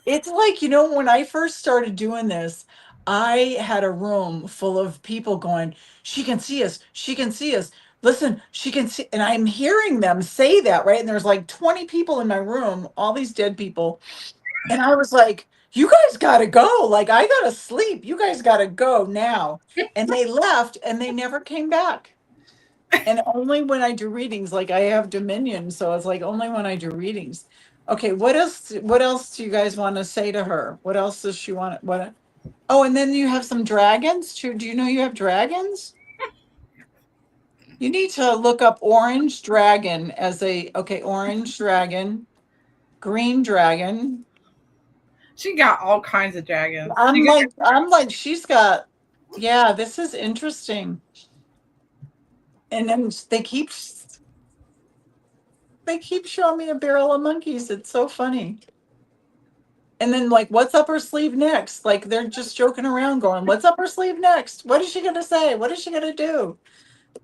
It's like, when I first started doing this, I had a room full of people going, she can see us. She can see us. Listen, she can see. And I'm hearing them say that, right? And there's like 20 people in my room, all these dead people. And I was like, you guys got to go. Like, I got to sleep. You guys got to go now. And they left and they never came back. And only when I do readings, like I have Dominion, so it's like only when I do readings. Okay, what else do you guys want to say to her? What else does she want? What Oh, and then you have some dragons too. Do you know you have dragons? You need to look up orange dragon orange dragon, green dragon. She got all kinds of dragons. I'm like, she's got, yeah, this is interesting. And then they keep showing me a barrel of monkeys. It's so funny. And then like, what's up her sleeve next? Like they're just joking around going, what's up her sleeve next? What is she gonna say? What is she gonna do?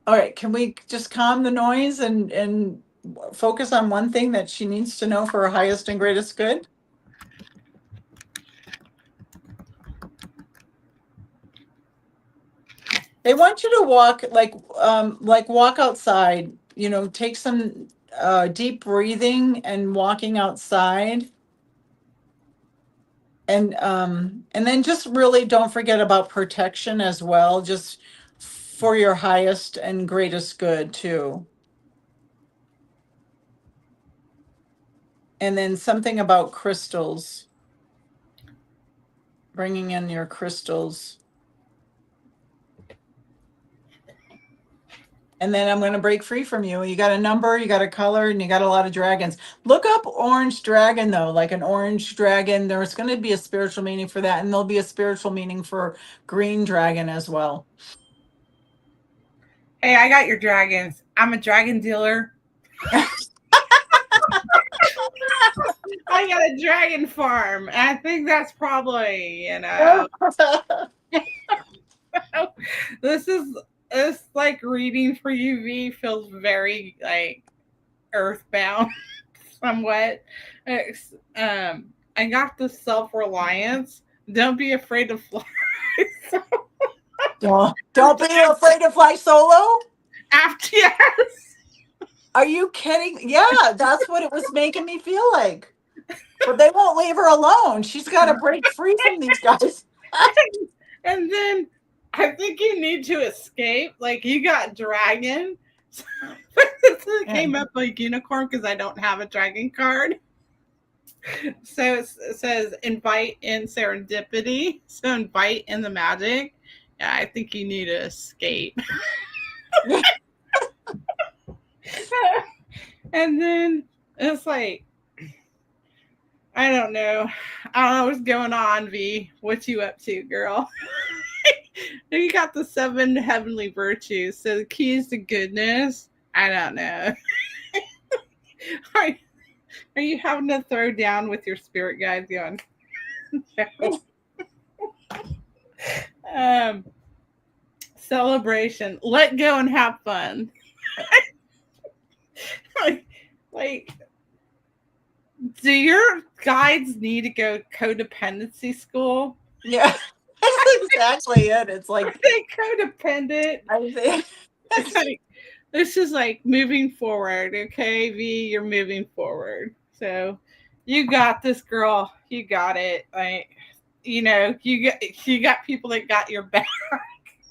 All right, can we just calm the noise and focus on one thing that she needs to know for her highest and greatest good? They want you to walk like walk outside, take some deep breathing and walking outside. And then just really don't forget about protection as well, just for your highest and greatest good too. And then something about crystals, bringing in your crystals. And then I'm going to break free from you. You got a number, you got a color, and you got a lot of dragons. Look up orange dragon, though, like an orange dragon. There's going to be a spiritual meaning for that. And there'll be a spiritual meaning for green dragon as well. Hey, I got your dragons. I'm a dragon dealer. I got a dragon farm. I think that's probably, this is it's like reading for UV feels very like earthbound somewhat. I got the self-reliance. Don't be afraid to fly. So Don't be afraid to fly solo. after yes. Are you kidding? Yeah, that's what it was making me feel like. But they won't leave her alone. She's got to break free from these guys. And then I think you need to escape. Like you got dragon. So it came up like unicorn because I don't have a dragon card. So it says invite in serendipity. So invite in the magic. Yeah, I think you need to escape. And then it's like, I don't know. I don't know what's going on, V. What you up to, girl? You got the 7 heavenly virtues. So the keys to goodness. I don't know. Are you having to throw down with your spirit guides going? um, celebration. Let go and have fun. like, do your guides need to go codependency school? Yeah, that's exactly it. It's Are like they codependent? I think It's like this is like moving forward, okay? V, you're moving forward. So you got this, girl. You got it. Like you got people that got your back.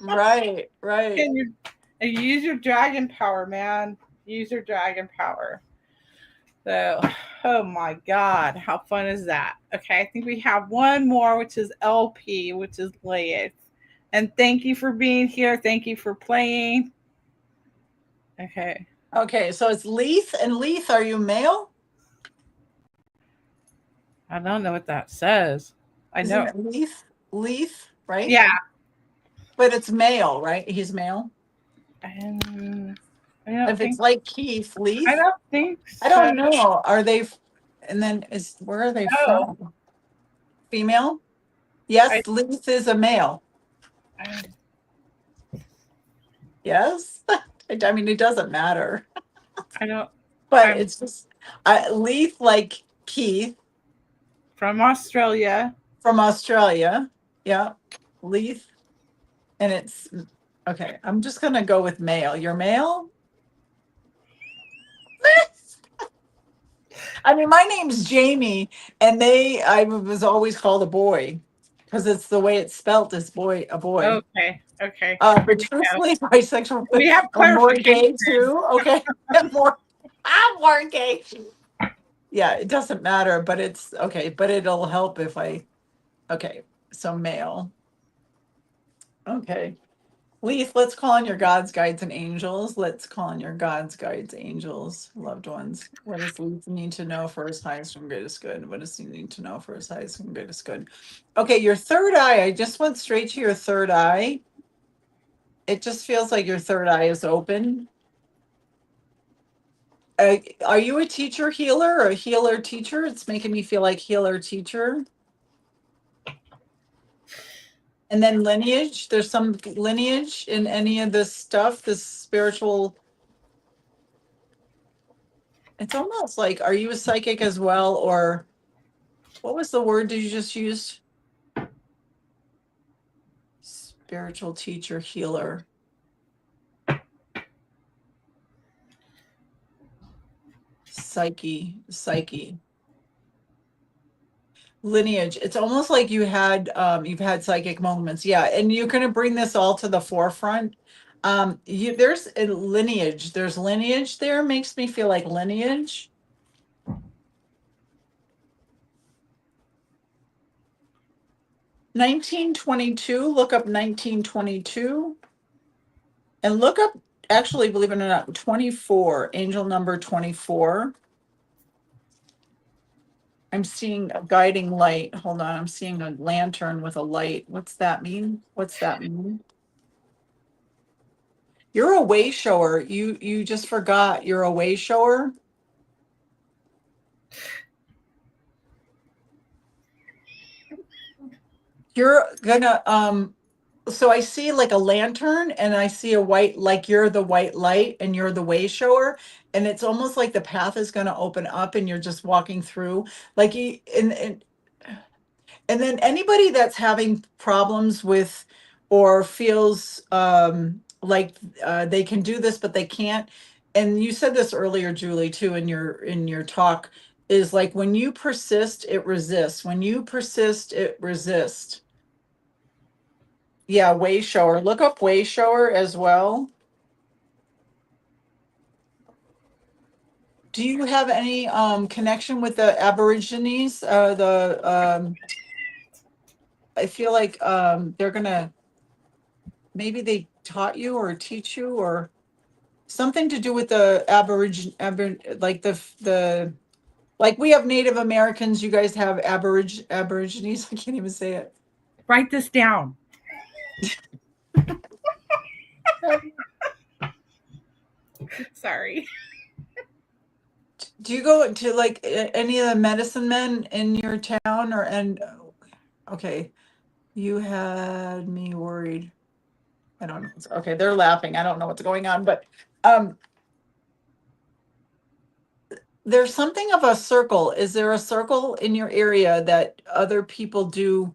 right, right. And you use your dragon power, man. Use your dragon power. So, oh my God, how fun is that? Okay, I think we have one more, which is LP, which is Layeth. And thank you for being here. Thank you for playing. Okay, Okay, so it's Leith and Leith. Are you male? I don't know what that says. I Isn't know. it Leith? Leith, right? Yeah. But it's male, right? He's male. And I don't If it's think. like Keith, I Leith, don't think I so. don't know. Are they? And then is where are they No. from? Female? I. Yes, Leith is a male. I, Yes. I mean, it doesn't matter, I don't. but I'm it's just Leith, like Keith from Australia. from Australia. Yeah, Leith, and it's okay. I'm just gonna go with male. You're male. I mean, my name's Jamie, and I was always called a boy because it's the way it's spelt is boy, a boy. Okay. Okay. But truthfully, bisexual, We have I'm more clarification. gay too. Okay, I'm more gay. Yeah, it doesn't matter, but it's okay. But it'll help if okay. So male. Okay. Leith, let's call on your gods, guides, and angels. Let's call on your gods, guides, angels, loved ones. What does Leith need to know for his highest and greatest good? What does he need to know for his highest and greatest good? Okay, your third eye. I just went straight to your third eye. It just feels like your third eye is open. Are you a teacher healer or a healer teacher? It's making me feel like healer teacher. And then lineage. There's some lineage in any of this stuff, this spiritual. It's almost like, are you a psychic as well? Or what was the word that you just used? Spiritual teacher, healer, psyche, lineage. It's almost like you've had psychic moments. Yeah. And you're going to bring this all to the forefront. There's a lineage. There's lineage there. Makes me feel like lineage. 1922, look up 1922 and look up, actually, believe it or not, 24, angel number 24. I'm seeing a guiding light. Hold on, I'm seeing a lantern with a light. What's that mean? What's that mean? You're a way shower. You just forgot you're a way shower. You're gonna so I see like a lantern and I see a white, like you're the white light and you're the way shower. And it's almost like the path is going to open up and you're just walking through. Like you, and then anybody that's having problems with or feels like they can do this, but they can't. And you said this earlier, Julie, too, in your talk, is like when you persist, it resists. When you persist, it resists. Yeah, way shower. Look up way shower as well. Do you have any connection with the Aborigines? I feel like they're gonna maybe they taught you or teach you or something to do with the like the like we have Native Americans, you guys have Aborigines. I can't even say it. Write this down. Sorry. Do you go to like any of the medicine men in your town or and okay, you had me worried. I don't know. Okay, they're laughing. I don't know what's going on, but um there's something of a circle. Is there a circle in your area that other people do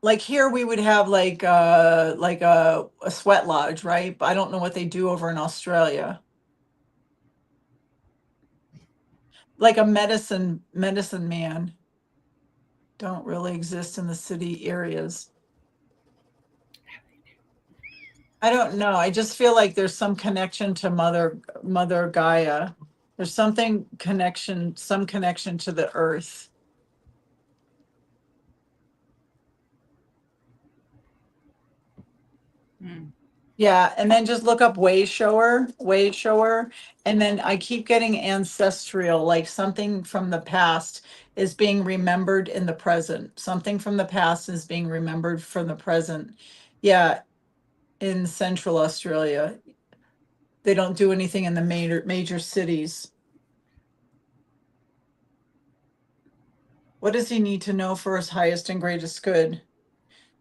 like here we would have like a sweat lodge, right? But I don't know what they do over in Australia. Like a medicine man don't really exist in the city areas. I don't know. I just feel like there's some connection to Mother Gaia. There's some connection to the earth. Yeah, and then just look up way shower, and then I keep getting ancestral, like something from the past is being remembered in the present. Something from the past is being remembered from the present. Yeah, in Central Australia. They don't do anything in the major cities. What does he need to know for his highest and greatest good?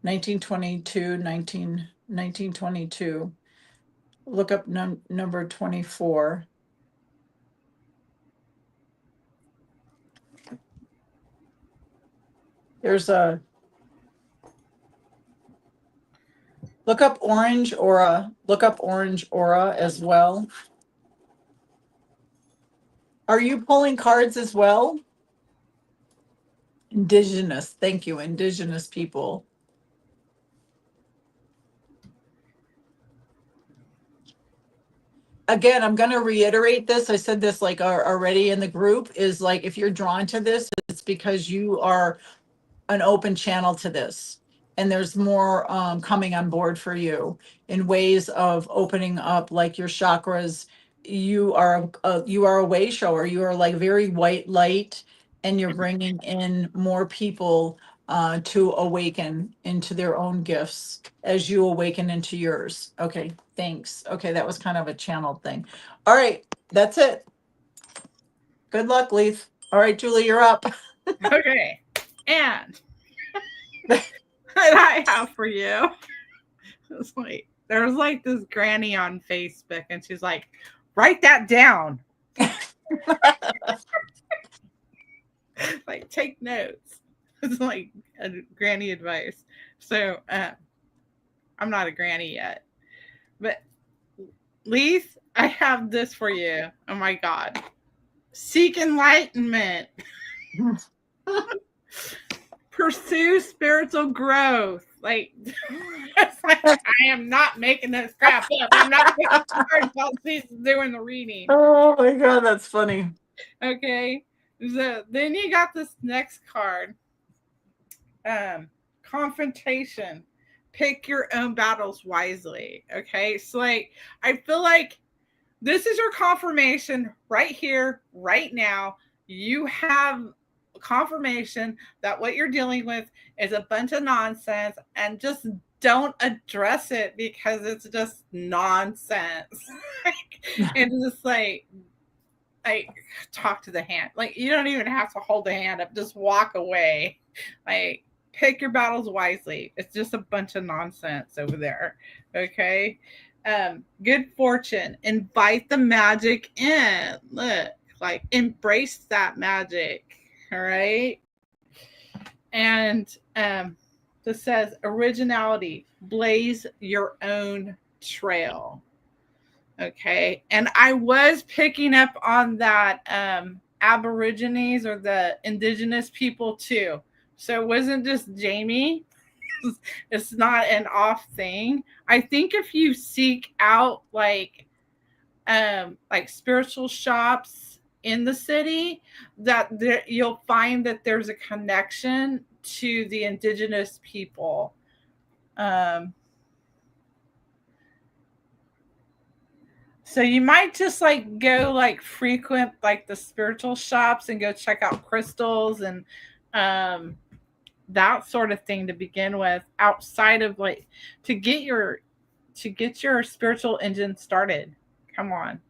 1922, 1922. Look up number 24. There's a look up orange aura. Look up orange aura as well. Are you pulling cards as well? Indigenous. Thank you, indigenous people. Again, I'm going to reiterate this. I said this like already in the group is like, if you're drawn to this, it's because you are an open channel to this. And there's more coming on board for you in ways of opening up like your chakras. You are a way shower. You are like very white light, and you're bringing in more people to awaken into their own gifts as you awaken into yours. Okay, thanks. Okay, that was kind of a channeled thing. All right, that's it. Good luck, Leith. All right, Julie, you're up. Okay. And what I have for you is like, there's like this granny on Facebook, and she's like, write that down. Like, take notes. It's like a granny advice. So I'm not a granny yet. But Leith, I have this for you. Oh my God. Seek enlightenment. Pursue spiritual growth. Like, I am not making this crap up. I'm not making cards while she's doing the reading. Oh my God, that's funny. Okay. So then you got this next card. Confrontation. Pick your own battles wisely. Okay. So like, I feel like this is your confirmation right here, right now. You have confirmation that what you're dealing with is a bunch of nonsense, and just don't address it because it's just nonsense. And just like talk to the hand. Like, you don't even have to hold the hand up, just walk away. Like, pick your battles wisely. It's just a bunch of nonsense over there. Okay. Good fortune. Invite the magic in. Look, like, embrace that magic. All right. And this says originality. Blaze your own trail. Okay. And I was picking up on that Aborigines or the indigenous people too. So it wasn't just Jamie. It's not an off thing. I think if you seek out like spiritual shops in the city, that there, you'll find that there's a connection to the indigenous people. So you might just like go like frequent like the spiritual shops and go check out crystals and that sort of thing to begin with, outside of like to get your spiritual engine started. Come on.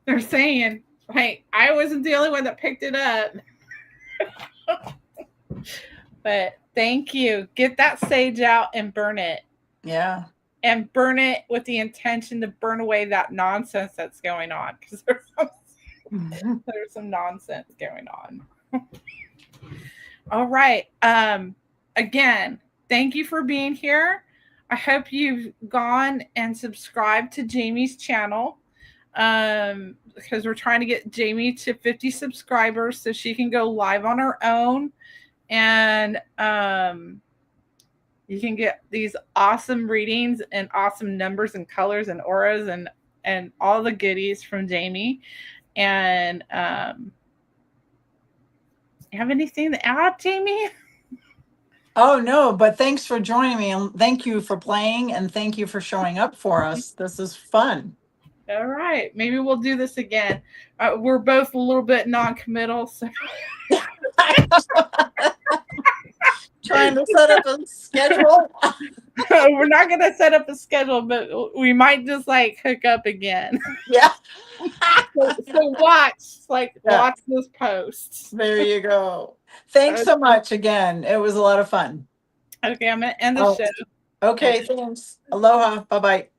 They're saying, like, I wasn't the only one that picked it up. But thank you. Get that sage out and burn it. Yeah. And burn it with the intention to burn away that nonsense that's going on. Because there's some nonsense going on. All right. again, thank you for being here. I hope you've gone and subscribed to Jamie's channel, because we're trying to get Jamie to 50 subscribers so she can go live on her own, and you can get these awesome readings and awesome numbers and colors and auras and all the goodies from Jamie. And you have anything to add, Jamie? Oh, no, but thanks for joining me. And thank you for playing. And thank you for showing up for us. This is fun. All right. Maybe we'll do this again. We're both a little bit non-committal. So Trying to set up a schedule. we're not going to set up a schedule, but we might just like hook up again. Yeah. So watch this post. There you go. Thanks so much again. It was a lot of fun. Okay, I'm going to end the show. Okay, thanks. Aloha. Bye-bye.